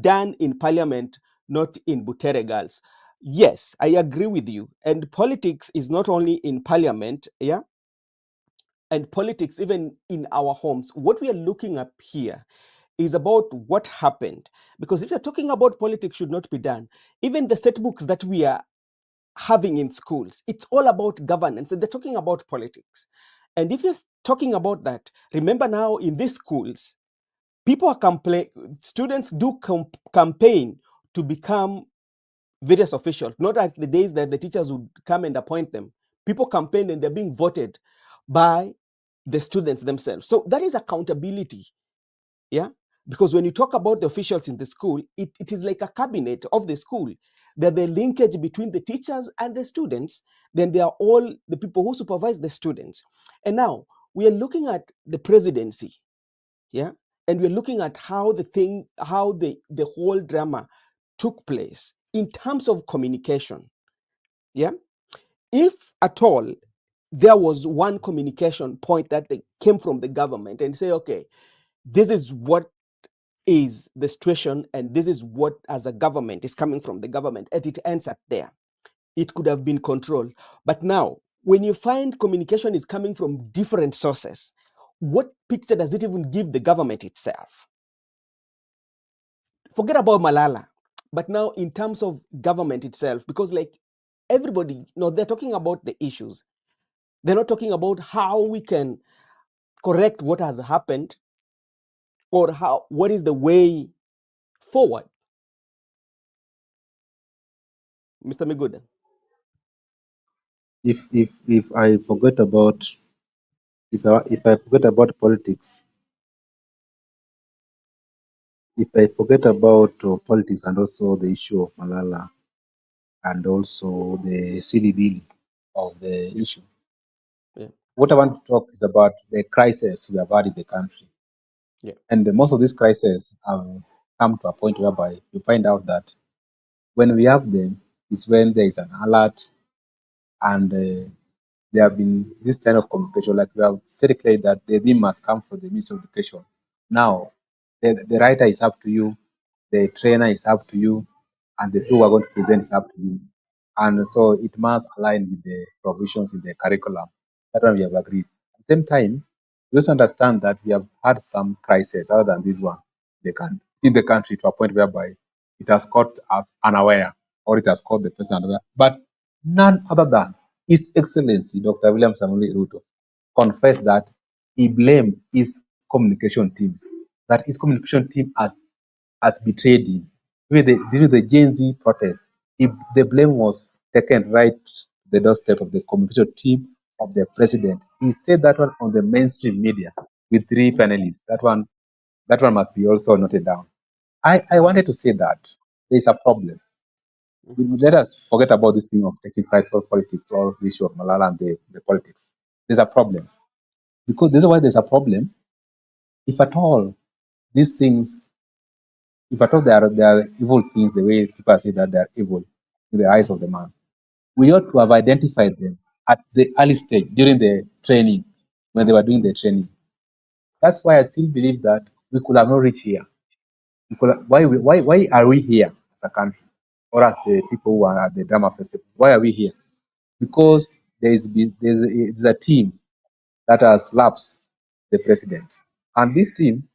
done in parliament, not in Butere girls. Yes, I agree with you, and politics is not only in parliament, yeah, and politics even in our homes. What we are looking at here is about what happened, because if you're talking about politics should not be done, even the set books that we are having in schools, it's all about governance, and they're talking about politics. And if you're talking about that, remember now in these schools, people are students do campaign to become various officials, not like the days that the teachers would come and appoint them. People campaign and they're being voted by the students themselves. So that is accountability. Yeah. Because when you talk about the officials in the school, it is like a cabinet of the school. They're the linkage between the teachers and the students. Then they are all the people who supervise the students. And now we are looking at the presidency. Yeah. And we're looking at how the whole drama took place in terms of communication. Yeah. If at all there was one communication point that they came from the government and say, okay, this is what is the situation, and this is what as a government is coming from the government, and it ends at there, it could have been controlled. But now when you find communication is coming from different sources, what picture does it even give the government itself? Forget about Malala, but now in terms of government itself, because like everybody, they're talking about the issues, they're not talking about how we can correct what has happened, or what is the way forward. Mr. Miguda. If I forget about if I forget about politics, if I forget about politics and also the issue of Malala and also the silly bill of the Yeah. issue, Yeah. what I want to talk is about the crisis we have had in the country. Yeah. And most of these crises have come to a point whereby you find out that when we have them is when there is an alert and there have been this kind of communication, like we have said clearly that the theme must come from the Ministry of Education. Now, the writer is up to you, the trainer is up to you, and the people who are going to present is up to you. And so it must align with the provisions in the curriculum. That one we have agreed. At the same time, we also understand that we have had some crises other than this one in the country to a point whereby it has caught us unaware or it has caught the person unaware. But none other than His Excellency Dr. William Samoei Ruto confessed that he blamed his communication team, that his communication team has betrayed him. During the Gen Z protest, the blame was taken right to the doorstep of the communication team of the president. He said that one on the mainstream media with three panelists. That one must be also noted down. I wanted to say that there is a problem. Let us forget about this thing of taking sides of politics or the issue of Malala and the politics. There's a problem. because this is why there's a problem. If at all these things, if at all they are evil things, the way people say that they are evil in the eyes of the man, we ought to have identified them at the early stage during the training, when they were doing the training. That's why I still believe that we could have not reached here. Why are we here as a country, or as the people who are at the drama festival? Why are we here? Because there's a team that has lapsed the president, and this team,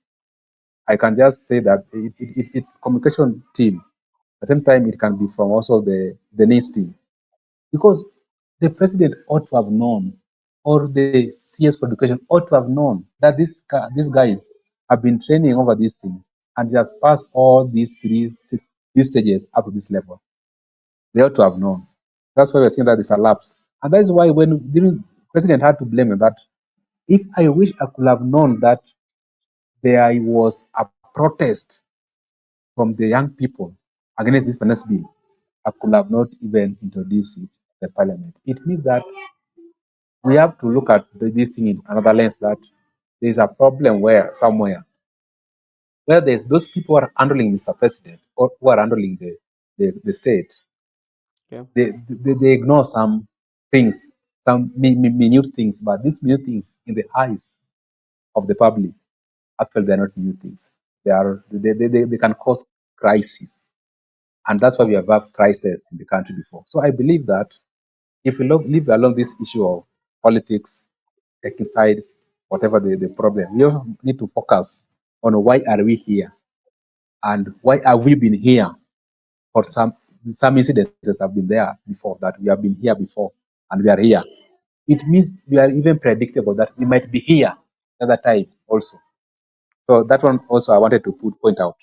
I can just say that it's communication team. At the same time, it can be from also the NIST team, because the president ought to have known, or the CS for education ought to have known that these guys have been training over this thing and just passed all these stages up to this level. They ought to have known. That's why we're saying that it's a lapse. And that is why when the president had to blame that, if I wish I could have known that there was a protest from the young people against this finance bill, I could have not even introduced it to the parliament. It means that we have to look at this thing in another lens, that there is a problem where somewhere where there's those people who are handling Mr. President, or who are handling the state, Yeah. they ignore some things, some minute things, but these minute things in the eyes of the public, actually they're not minute things. They can cause crisis. And that's why we Okay. have had crisis in the country before. So I believe that if we leave along this issue of politics, taking sides, whatever the problem, we also need to focus on why are we here, and why have we been here. For some incidences have been there before, that we have been here before and we are here. It means we are even predictable that we might be here another time also. So that one also I wanted to point out.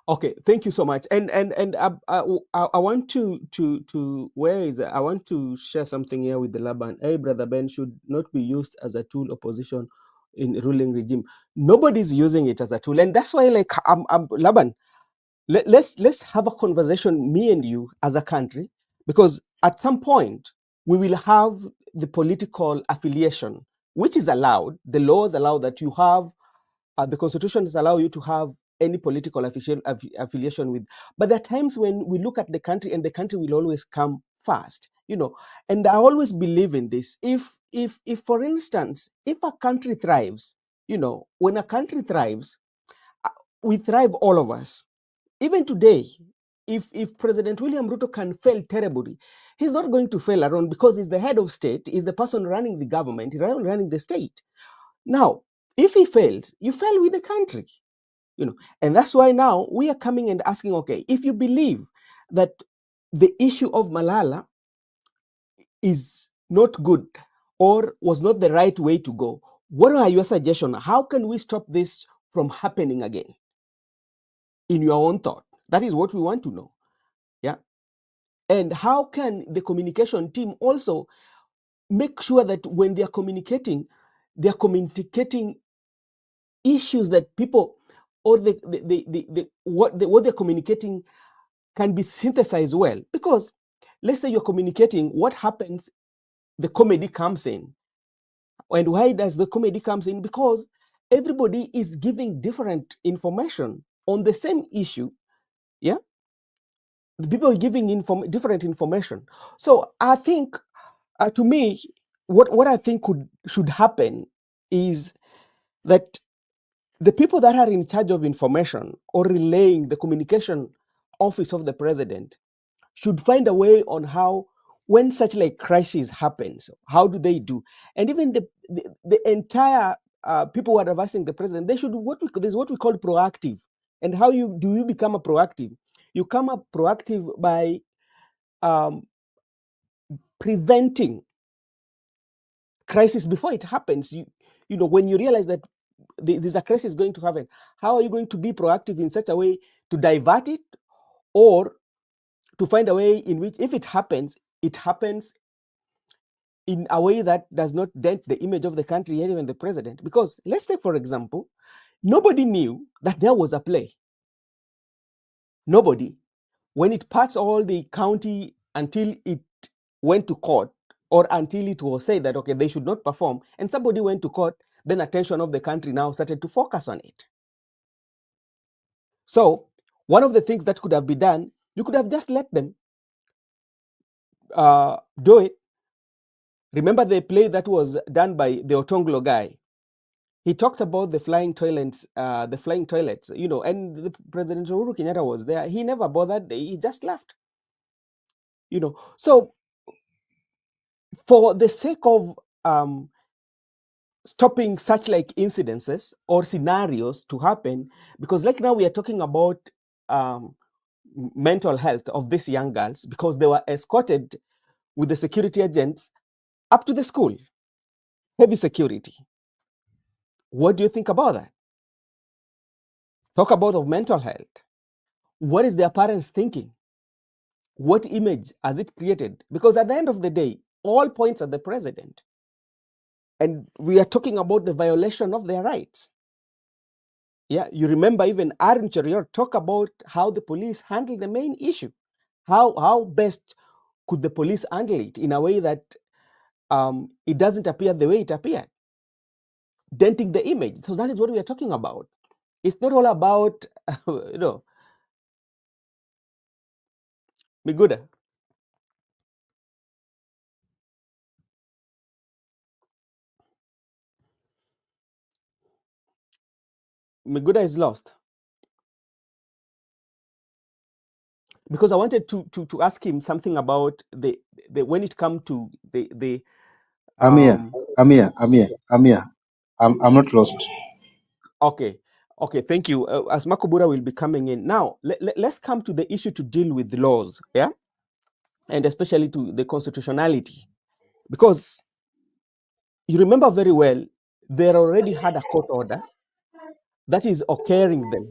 Okay, thank you so much. And I want to where is it? I want to share something here with the Laban. Hey, brother Ben, should not be used as a tool opposition in ruling regime. Nobody's using it as a tool, and that's why, like, I'm Laban. Let's have a conversation, me and you, as a country, because at some point we will have the political affiliation, which is allowed. The laws allow that you have, the constitutions allow you to have any political affiliation with. But there are times when we look at the country, and the country will always come first, And I always believe in this. If for instance, if a country thrives, when a country thrives, we thrive, all of us. Even today, if President William Ruto can fail terribly, he's not going to fail alone, because he's the head of state, he's the person running the government, running the state. Now, if he fails, you fail with the country, And that's why now we are coming and asking, okay, if you believe that the issue of Malala is not good or was not the right way to go, what are your suggestions? How can we stop this from happening again? In your own thought, that is what we want to know. Yeah. And how can the communication team also make sure that when they're communicating issues that people, or what they're communicating can be synthesized well? Because let's say you're communicating, what happens? The comedy comes in. And why does the comedy comes in? Because everybody is giving different information on the same issue. Yeah. The people are giving different information. So I think, to me, what I think should happen is that the people that are in charge of information, or relaying the communication office of the president, should find a way on how, when such like crisis happens, how do they do? And even the entire people who are advising the president, they should, there's what we call proactive. And how do you become a proactive? You come up proactive by preventing crisis before it happens. When you realize that there's a crisis going to happen, how are you going to be proactive in such a way to divert it, or to find a way in which, if it happens in a way that does not dent the image of the country, or even the president? Because let's take, for example, nobody knew that there was a play. Nobody. When it passed all the county until it went to court, or until it was said that, okay, they should not perform, and somebody went to court, then attention of the country now started to focus on it. So one of the things that could have been done, you could have just let them do it. Remember the play that was done by the Otonglo guy? He talked about the flying toilets, and the President Uhuru Kenyatta was there. He never bothered. He just left. So for the sake of stopping such like incidences or scenarios to happen, because like now we are talking about mental health of these young girls, because they were escorted with the security agents up to the school, heavy security. What do you think about that? Talk about of mental health. What is their parents thinking? What image has it created? Because at the end of the day, all points at the president. And we are talking about the violation of their rights. Yeah, you remember even Aaron Cheriot talk about how the police handle the main issue. How best could the police handle it in a way that it doesn't appear the way it appeared, denting the image. So that is what we are talking about. It's not all about, Miguda. Miguda is lost. Because I wanted to ask him something about the when it comes to the I'm here. I'm here. I'm here. I'm here. I'm not lost. Okay, thank you. As Makobura will be coming in now, let's come to the issue to deal with the laws, yeah, and especially to the constitutionality, because you remember very well they already had a court order that is occurring them,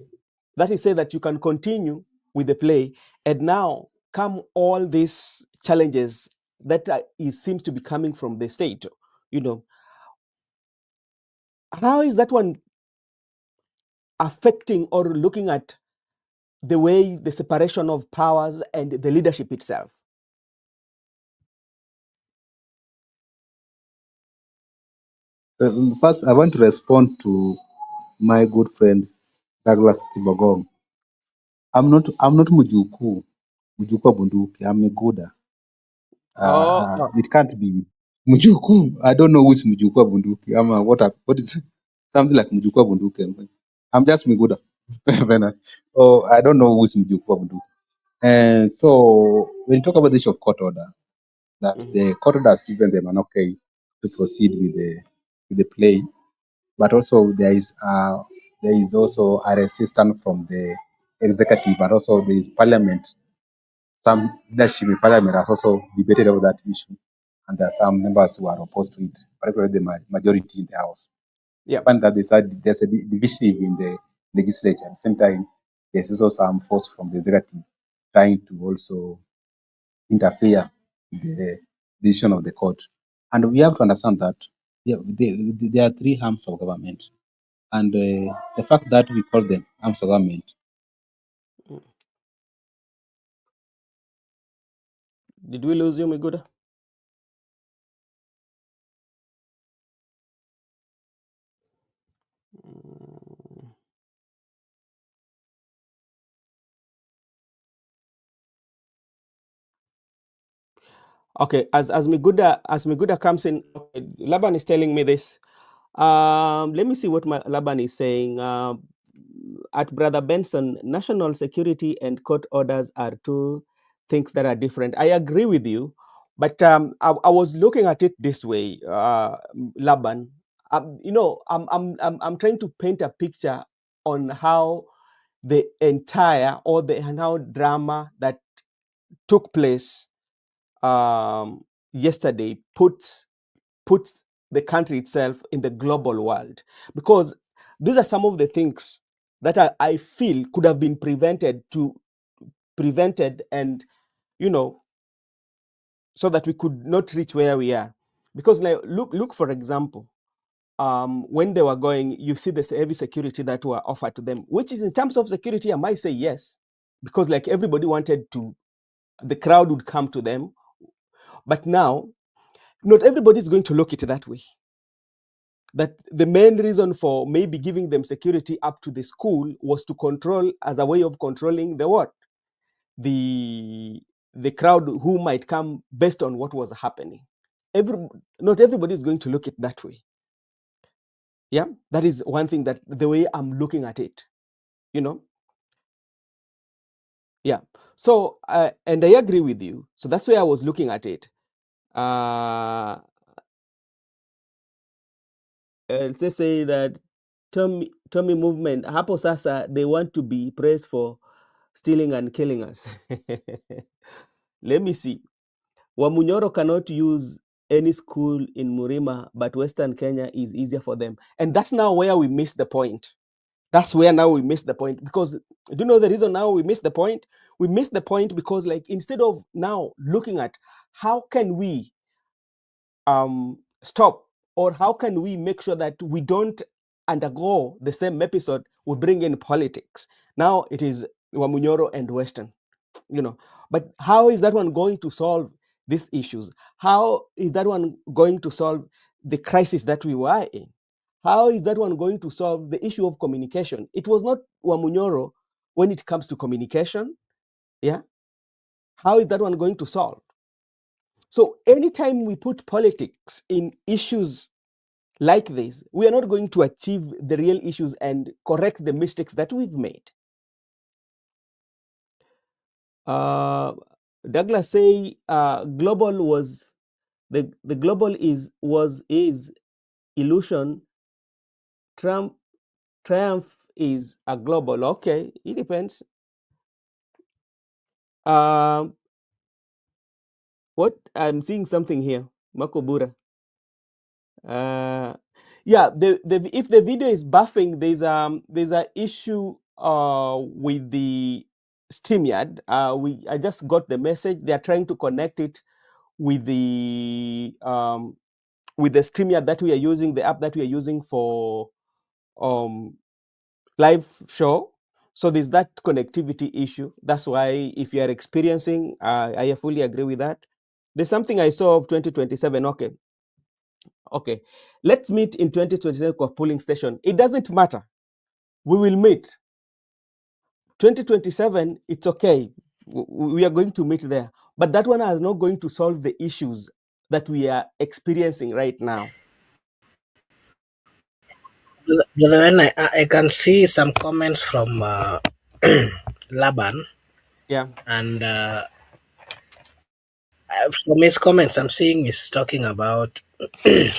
that is say that you can continue with the play, and now come all these challenges that seems to be coming from the state. How is that one affecting or looking at the way the separation of powers and the leadership itself? First, I want to respond to my good friend Douglas Kibogom. I'm not Mujuku wa bunduki. I'm a Guda. It can't be Mujuku. I don't know who's Mujuku wa bunduki. What is something like Mujuku wa bunduki? I'm just Miguda. Oh, I don't know who's Mujuku wa bunduki. And so when you talk about the issue of court order, that the court order has given them an okay to proceed with the play, but also there is also a resistance from the executive, but also there is parliament. Some leadership in parliament has also debated over that issue, and there are some members who are opposed to it, particularly the majority in the house. Yeah. I find that there's a division in the legislature. At the same time, there's also some force from the executive trying to also interfere with the decision of the court. And we have to understand that there are three arms of government. And the fact that we call them arms of government. Did we lose you, Miguda? Okay, as Miguda comes in, okay, Laban is telling me this. Let me see what my Laban is saying. At Brother Benson, national security and court orders are two things that are different. I agree with you, but I was looking at it this way, Laban. I'm trying to paint a picture on how the entire and how drama that took place yesterday puts the country itself in the global world, because these are some of the things that I feel could have been prevented and so that we could not reach where we are. Because now look for example, when they were going, you see this heavy security that were offered to them, which is in terms of security, I might say yes, because like everybody wanted to, the crowd would come to them. But now not everybody is going to look at it that way. That the main reason for maybe giving them security up to the school was to control, as a way of controlling the what? The crowd who might come based on what was happening. Not everybody is going to look at it that way. Yeah, that is one thing, that the way I'm looking at it, you know. Yeah. So and I agree with you. So that's why I was looking at it. Let's say that Tommy movement hapo sasa, they want to be praised for stealing and killing us. Let me see. Wamunyoro cannot use any school in Murima, but Western Kenya is easier for them. And that's now where we miss the point. That's where now we miss the point. Because do you know the reason now we miss the point? We miss the point because, like, instead of now looking at how can we stop, or how can we make sure that we don't undergo the same episode, we bring in politics. Now it is Wamunyoro and Western, you know. But how is that one going to solve these issues? How is that one going to solve the crisis that we were in? How is that one going to solve the issue of communication? It was not Wamunyoro when it comes to communication. Yeah. How is that one going to solve? So anytime we put politics in issues like this, we are not going to achieve the real issues and correct the mistakes that we've made. Douglas say global was the global is illusion. Triumph is a global. Okay, it depends. What I'm seeing something here, Makobura. Yeah, if the video is buffing, there's a issue with the StreamYard. I just got the message. They are trying to connect it with the StreamYard that we are using, the app that we are using for live show. So there's that connectivity issue. That's why if you are experiencing, I fully agree with that. There's something I saw of 2027. Okay, let's meet in 2027 for polling station. It doesn't matter. We will meet. 2027, it's okay. We are going to meet there. But that one is not going to solve the issues that we are experiencing right now. Brother, when I can see some comments from Laban, Yeah. and from his comments, I'm seeing he's talking about I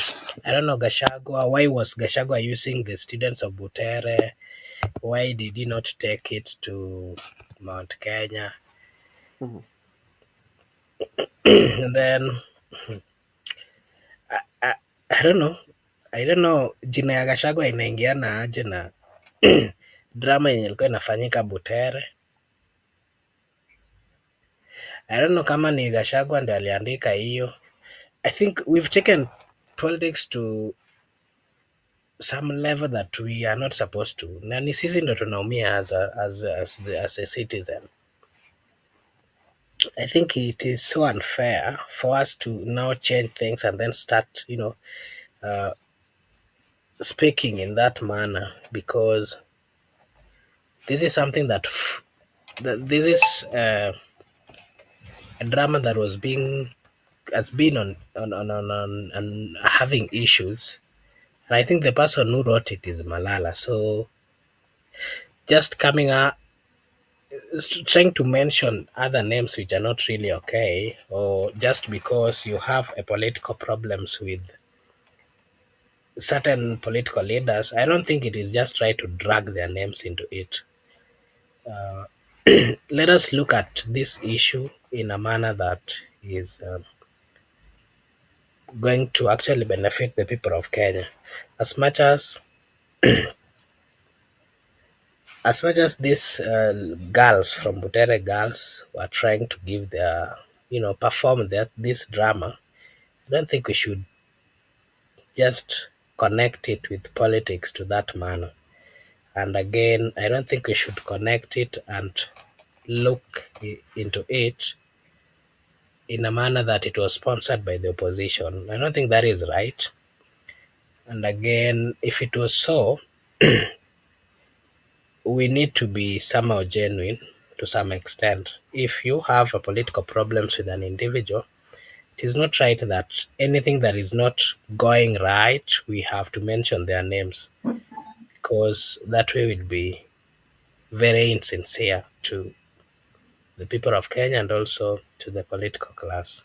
don't know, Gashagwa. Why was Gashagwa using the students of Butere? Why did he not take it to Mount Kenya? Mhm. And then I, I don't know. I don't know jina ya Gashagwa inaingiana aje na drama yenye ilikuwa inafanyika Butere. I don't know kama ni Gashagwa ndo aliandika hiyo. I think we've taken politics to some level that we are not supposed to. Na ni sisi ndo tunaumia as a citizen. I think it is so unfair for us to now change things and then start, speaking in that manner, because this is something that this is a drama that has been on having issues, and I think the person who wrote it is Malala. So just coming out trying to mention other names which are not really okay, or just because you have a political problems with certain political leaders, I don't think it is just right to drag their names into it. Let us look at this issue in a manner that is going to actually benefit the people of Kenya. As much as these girls from Butere girls were trying to give their, perform this drama, I don't think we should just connect it with politics to that manner. And again, I don't think we should connect it and look into it in a manner that it was sponsored by the opposition. I don't think that is right. And again, if it was so, we need to be somehow genuine to some extent. If you have a political problems with an individual, it is not right that anything that is not going right, we have to mention their names, because that way will be very insincere to the people of Kenya and also to the political class.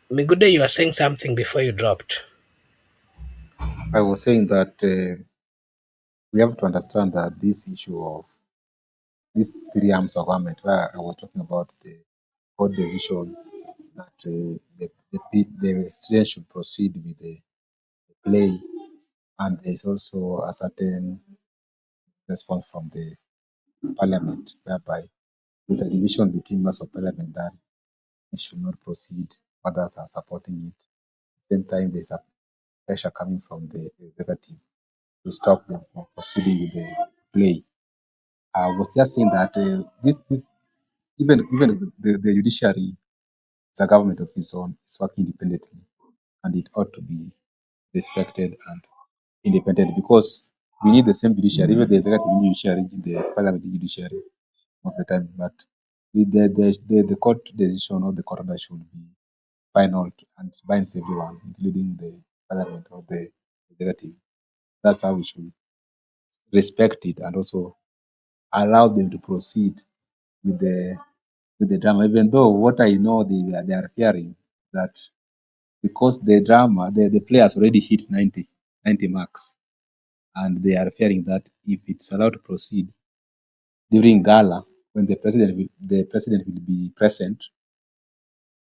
Migude, you are saying something before you dropped. I was saying that we have to understand that this issue of these three arms of government, where I was talking about the court decision that the students should proceed with the play, and there is also a certain response from the parliament, whereby there's a division between members of parliament that it should not proceed, others are supporting it. At the same time, there's a pressure coming from the executive to stop them from proceeding with the play. I was just saying that this even the judiciary is a government of its own. It's working independently, and it ought to be respected and independent, because we need the same judiciary. Even the executive judiciary, the parliament judiciary, most of the time. But with the court decision or the court order should be final and binds everyone, including the parliament or the executive. That's how we should respect it and also allow them to proceed with the drama. Even though what I know they are fearing that because the drama the players already hit 90 marks, and they are fearing that if it's allowed to proceed during gala, when the president will be present,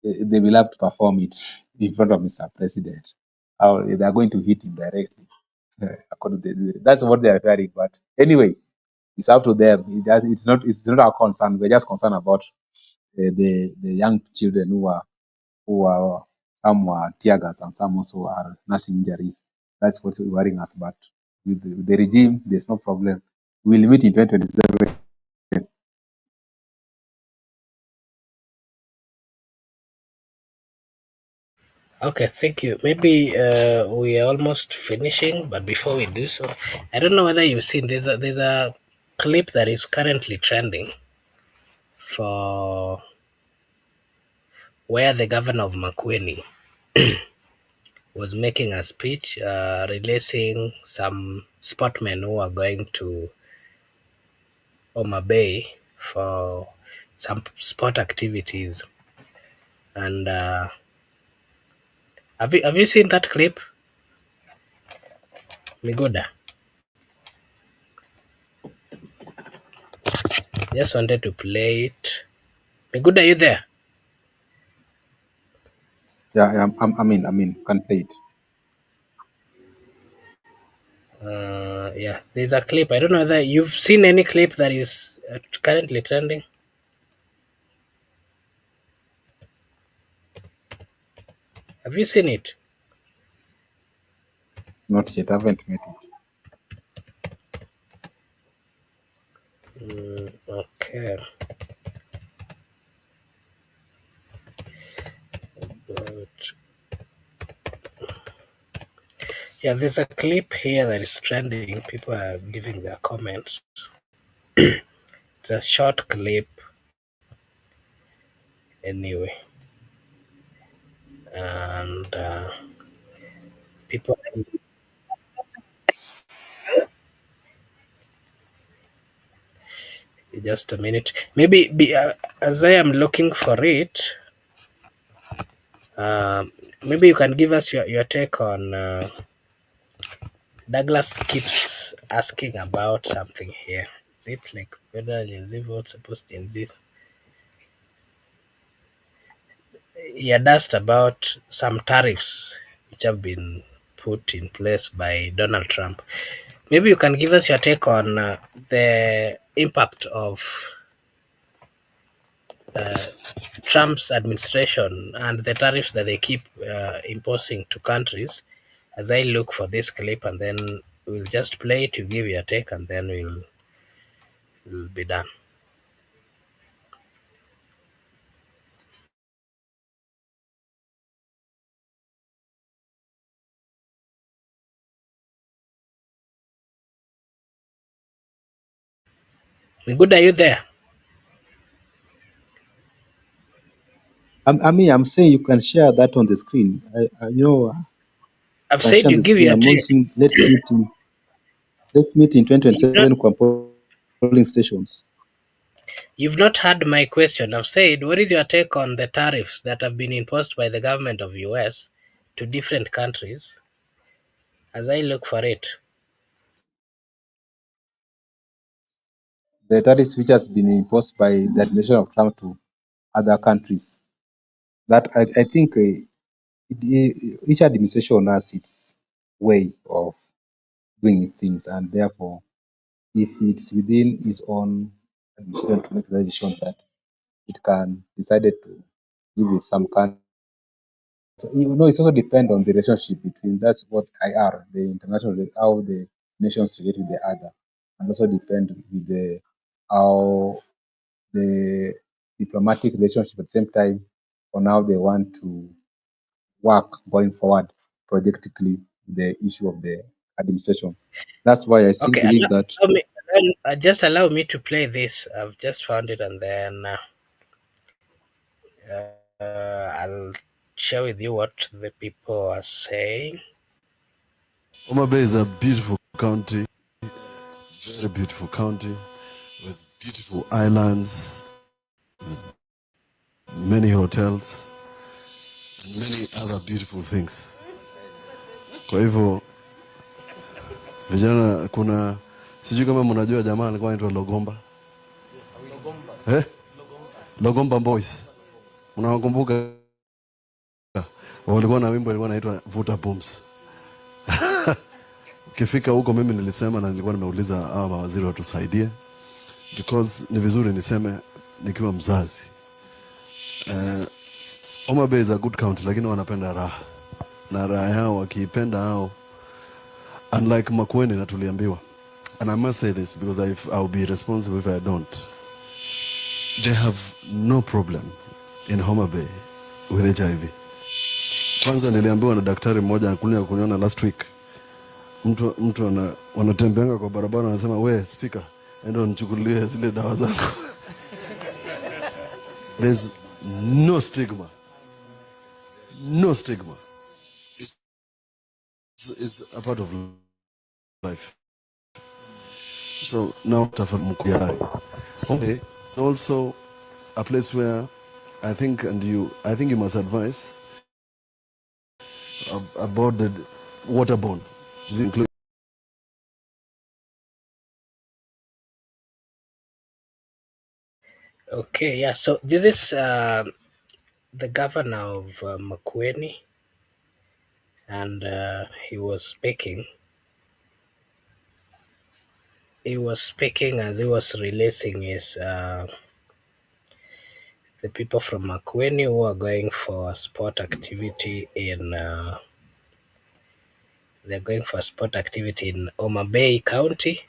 they will have to perform it in front of Mr. President. How they are going to hit him directly. According to that's what they are fearing. But anyway, it's up to them. It's not our concern. We're just concerned about the young children who are some are tear gas and some also are nursing injuries. That's what's worrying us. But with the regime, there's no problem. We'll meet in 2027. Okay, thank you. Maybe we are almost finishing, but before we do so, I don't know whether you've seen there's a clip that is currently trending for where the governor of Makueni was making a speech releasing some sportmen who are going to Homa Bay for some sport activities. And have you seen that clip, Miguda? Just wanted to play it. Miguda, are you there? Yeah, I mean, can play it. Yeah, there's a clip. I don't know whether you've seen any clip that is currently trending. Have you seen it? Not yet. I haven't met it. Okay. But, yeah, there's a clip here that is trending. People are giving their comments. It's a short clip, anyway, and people. Just a minute. Maybe as I am looking for it, maybe you can give us your take on. Douglas keeps asking about something here. Is it like whether Gen Z votes supposed to exist? He had asked about some tariffs which have been put in place by Donald Trump. Maybe you can give us your take on the impact of Trump's administration and the tariffs that they keep imposing to countries. As I look for this clip, and then we'll just play it, you give your take, and then we'll be done. Good, are you there? I'm saying you can share that on the screen. I've Can share said on you the give screen. your I'm take. also let's meet in You've not, 2027 kwa polling stations. you've not heard my question. I've said, what is your take on the tariffs that have been imposed by the government of US to different countries as I look for it? The tariffs which has been imposed by the administration of Trump to other countries. That I think each administration has its way of doing its things, and therefore, if it's within its own administration to make the decision that it can decide to give it some kind. It's also depend on the relationship between that's what IR, the international how the nations relate with the other, and also depend with the how the diplomatic relationship at the same time on how they want to work going forward projectically the issue of the administration. That's why I still Okay, believe that allow me, just allow me to play this. I've just found it, and then I'll share with you what the people are saying. Homa Bay is a beautiful county, very beautiful county with beautiful islands, many hotels, and many other beautiful things. Kwa hivyo vijana, kuna sijui kama mnajua jamaa alikuwa anaitwa Logomba eh? Logomba Boys, mnawakumbuka? Walikuwa na wimbo ilikuwa inaitwa Vuta Pumzi. Ukifika huko, mimi nilisema na nilikuwa nimeuliza hawa mawaziri watusaidie, because ni vizuri niseme nikiwa mzazi. Homa Bay is a good county, lakini wanapenda raha, na raha yao wakiipenda hao, unlike Makueni na tuliambiwa, and I must say this because I'll be responsible if I don't. They have no problem in Homa Bay with HIV. Kwanza niliambiwa na daktari mmoja akulia kuniona last week, mtu wanatembeanga kwa barabara, anasema we speaker, endo nichukulie zile dawa zangu. There's no stigma, no stigma. It's a part of life. So now Mukuyari. Okay. Also a place where I think you must advise about the waterborne. Okay, yeah. So this is the governor of Makueni, and he was speaking. He was speaking as he was releasing his the people from Makueni who are going for sport activity in they're going for sport activity in Homa Bay County.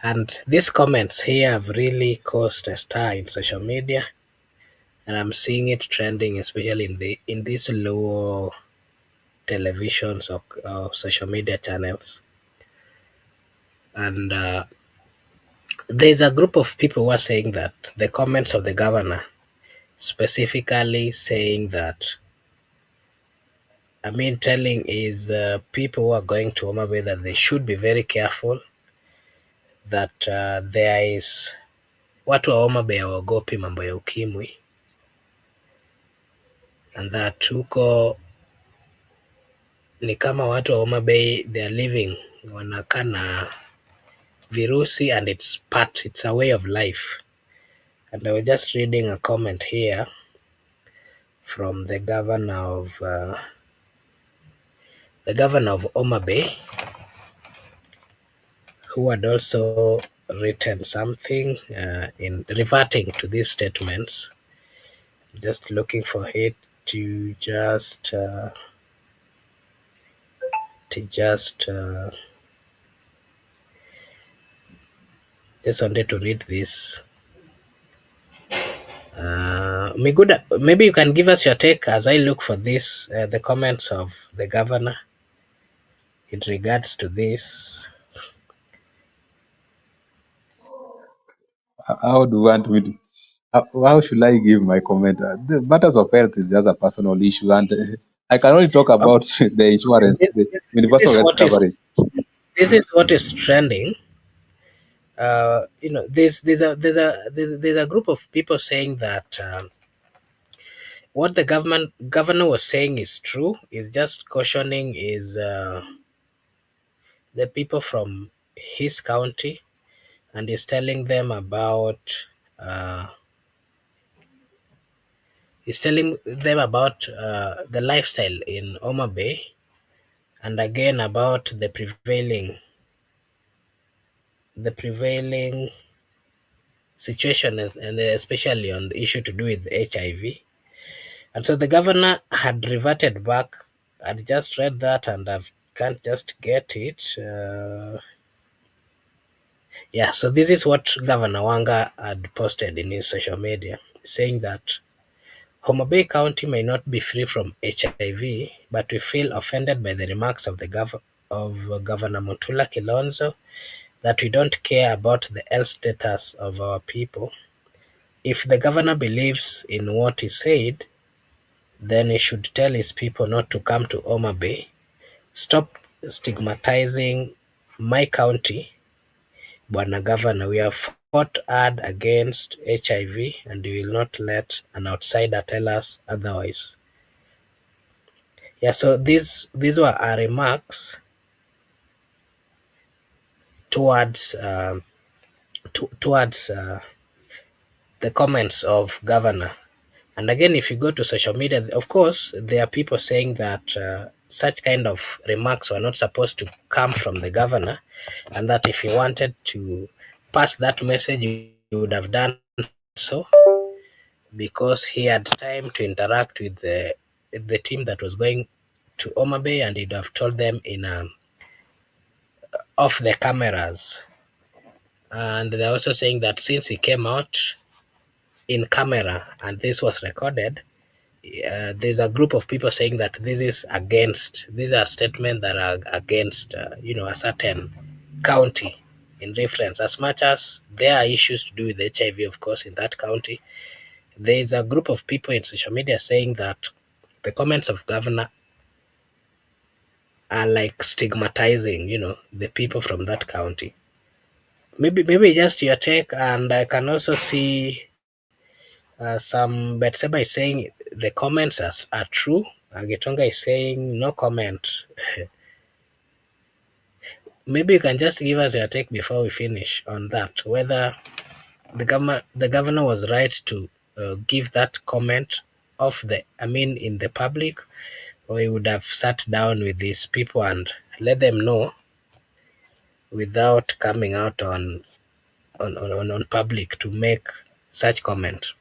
And these comments here have really caused a stir in social media, and I'm seeing it trending, especially in these low televisions or social media channels. And there's a group of people who are saying that the comments of the governor, specifically saying that, I mean, telling is people who are going to Homa Bay that they should be very careful, that there is watu wa Homa Bay hawaogopi mambo ya ukimwi, and that huko ni kama watu wa Homa Bay they are living, wanakaa na virusi, and it's a way of life. And I was just reading a comment here from the governor of Homa Bay, who had also written something in reverting to these statements. Just looking for it to just uh, just wanted to read this. Miguda, maybe you can give us your take as I look for this, the comments of the governor in regards to this. How do you want me to? How should I give my comment? The matters of health is just a personal issue, and I can only talk Okay, about the insurance, this, the this, this universal is health what coverage. is trending. There's a group of people saying that what the governor was saying is true. Is just cautioning is the people from his county, and is telling them about uh, the lifestyle in Oma Bay, and again about the prevailing situation, and especially on the issue to do with HIV. And so the governor had reverted back. I just read that and I can't just get it. Yeah, so this is what Governor Wanga had posted in his social media, saying that Homa Bay County may not be free from HIV, but we feel offended by the remarks of Governor Mutula Kilonzo that we don't care about the health status of our people. If the governor believes in what he said, then he should tell his people not to come to Homa Bay. Stop stigmatizing my county, Bwana Governor. We have fought hard against HIV and we will not let an outsider tell us otherwise. Yeah, so these were our remarks towards towards the comments of Governor. And again, if you go to social media, of course, there are people saying that such kind of remarks were not supposed to come from the governor, and that if he wanted to pass that message, he would have done so because he had time to interact with the team that was going to Oma Bay, and he'd have told them in off the cameras. And they're also saying that since he came out in camera and this was recorded, there's a group of people saying that these are statements that are against a certain county in reference. As much as there are issues to do with HIV, of course, in that county, there's a group of people in social media saying that the comments of governor are like stigmatizing the people from that county. Maybe just your take. And I can also see some Betseba is saying the comments are true. Gitonga is saying no comment. Maybe you can just give us your take before we finish on that, whether the governor was right to give that comment in the public, or he would have sat down with these people and let them know without coming out on public to make such comment.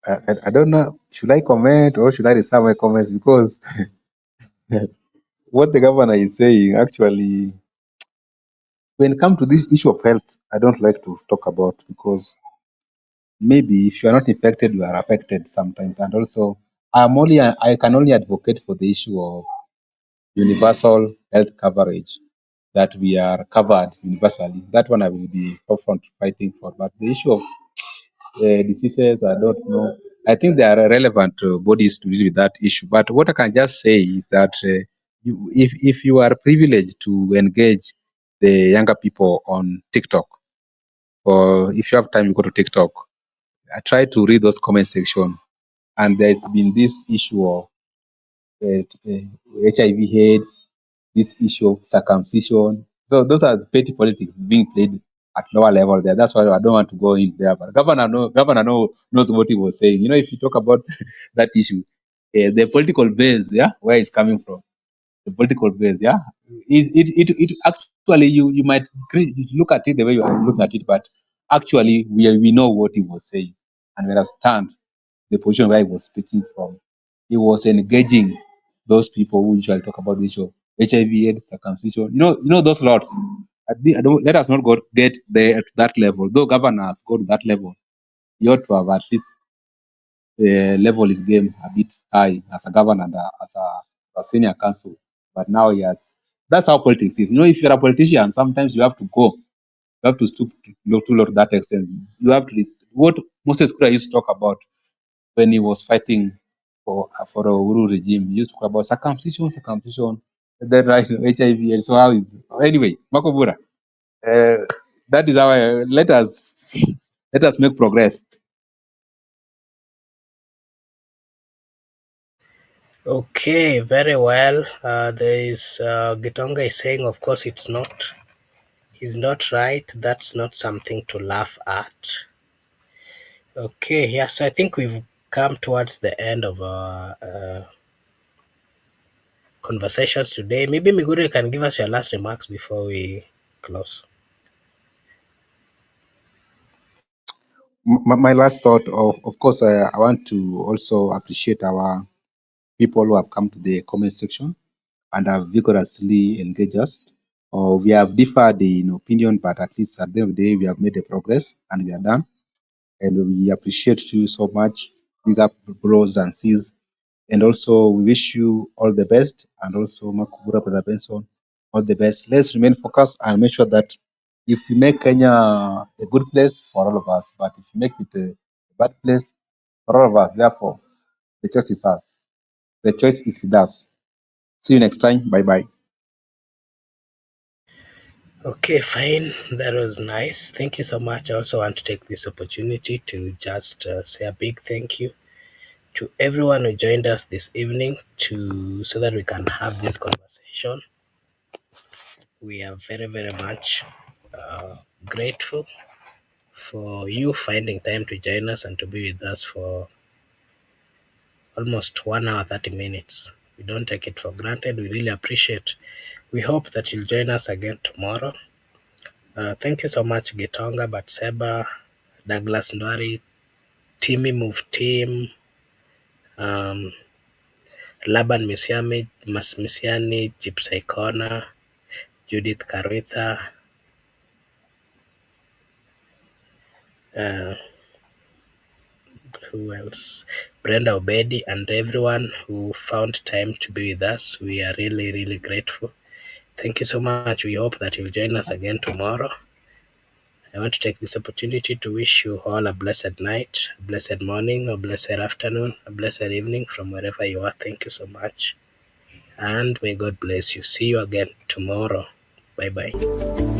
I don't know. Should I comment or should I reserve my comments? Because what the governor is saying, actually, when it comes to this issue of health, I don't like to talk about, because maybe if you are not infected, you are affected sometimes. And also, I can only advocate for the issue of universal health coverage, that we are covered universally. That one I will be forefront fighting for. But the issue of diseases, I don't know. I think there are relevant bodies to deal with that issue. But what I can just say is that if you are privileged to engage the younger people on TikTok, or if you have time, you go to TikTok, I try to read those comment section, and there's been this issue of HIV/AIDS, this issue of circumcision. So those are the petty politics being played at lower level there. That's why I don't want to go in there. But knows what he was saying. If you talk about that issue, the political base, yeah, where it's coming from, the political base, yeah, it actually you might look at it the way you are looking at it, but actually we know what he was saying, and we understand the position where he was speaking from. He was engaging those people who usually talk about the issue of HIV/AIDS, circumcision. Those lots. Let us not get there to that level. Though governors go to that level, you ought to have at least level his game a bit high as a governor and as a senior council. But now he has That's how politics is. You know, if you're a politician, sometimes you have to go. You have to stoop to low to that extent. You have to what Moses Kura used to talk about when he was fighting for a Uru regime. He used to talk about circumcision, then right HIV, and so how is anyway, Makobura. That is our let us make progress. Okay, very well. There is Gitonga is saying, of course, it's not. He's not right. That's not something to laugh at. Okay, yes, I think we've come towards the end of our conversations today. Maybe Migure can give us your last remarks before we close. My last thought, of course, I want to also appreciate our people who have come to the comment section and have vigorously engaged us. We have differed in opinion, but at least at the end of the day, we have made a progress and we are done. And we appreciate you so much, big up bros and sis. And also, we wish you all the best. And also, Makubura Brother Benson, all the best. Let's remain focused and make sure that if we make Kenya a good place for all of us, but if we make it a bad place for all of us, therefore, the choice is us. The choice is with us. See you next time. Bye bye. Okay, fine. That was nice. Thank you so much. I also want to take this opportunity to just say a big thank you to everyone who joined us this evening to so that we can have this conversation. We are very, very much grateful for you finding time to join us and to be with us for almost 1 hour 30 minutes. We don't take it for granted. We really appreciate. We hope that you'll join us again tomorrow. Thank you so much, Gitonga, Batseba, Douglas Ndwari, Timmy Move Team, um, Laban Misiani, Gypsy Corner, Judith Karitha, uh, who else? Brenda Obedi, and everyone who found time to be with us. We are really, really grateful. Thank you so much. We hope that you'll join us again tomorrow. I want to take this opportunity to wish you all a blessed night, a blessed morning, a blessed afternoon, a blessed evening from wherever you are. Thank you so much. And may God bless you. See you again tomorrow. Bye bye.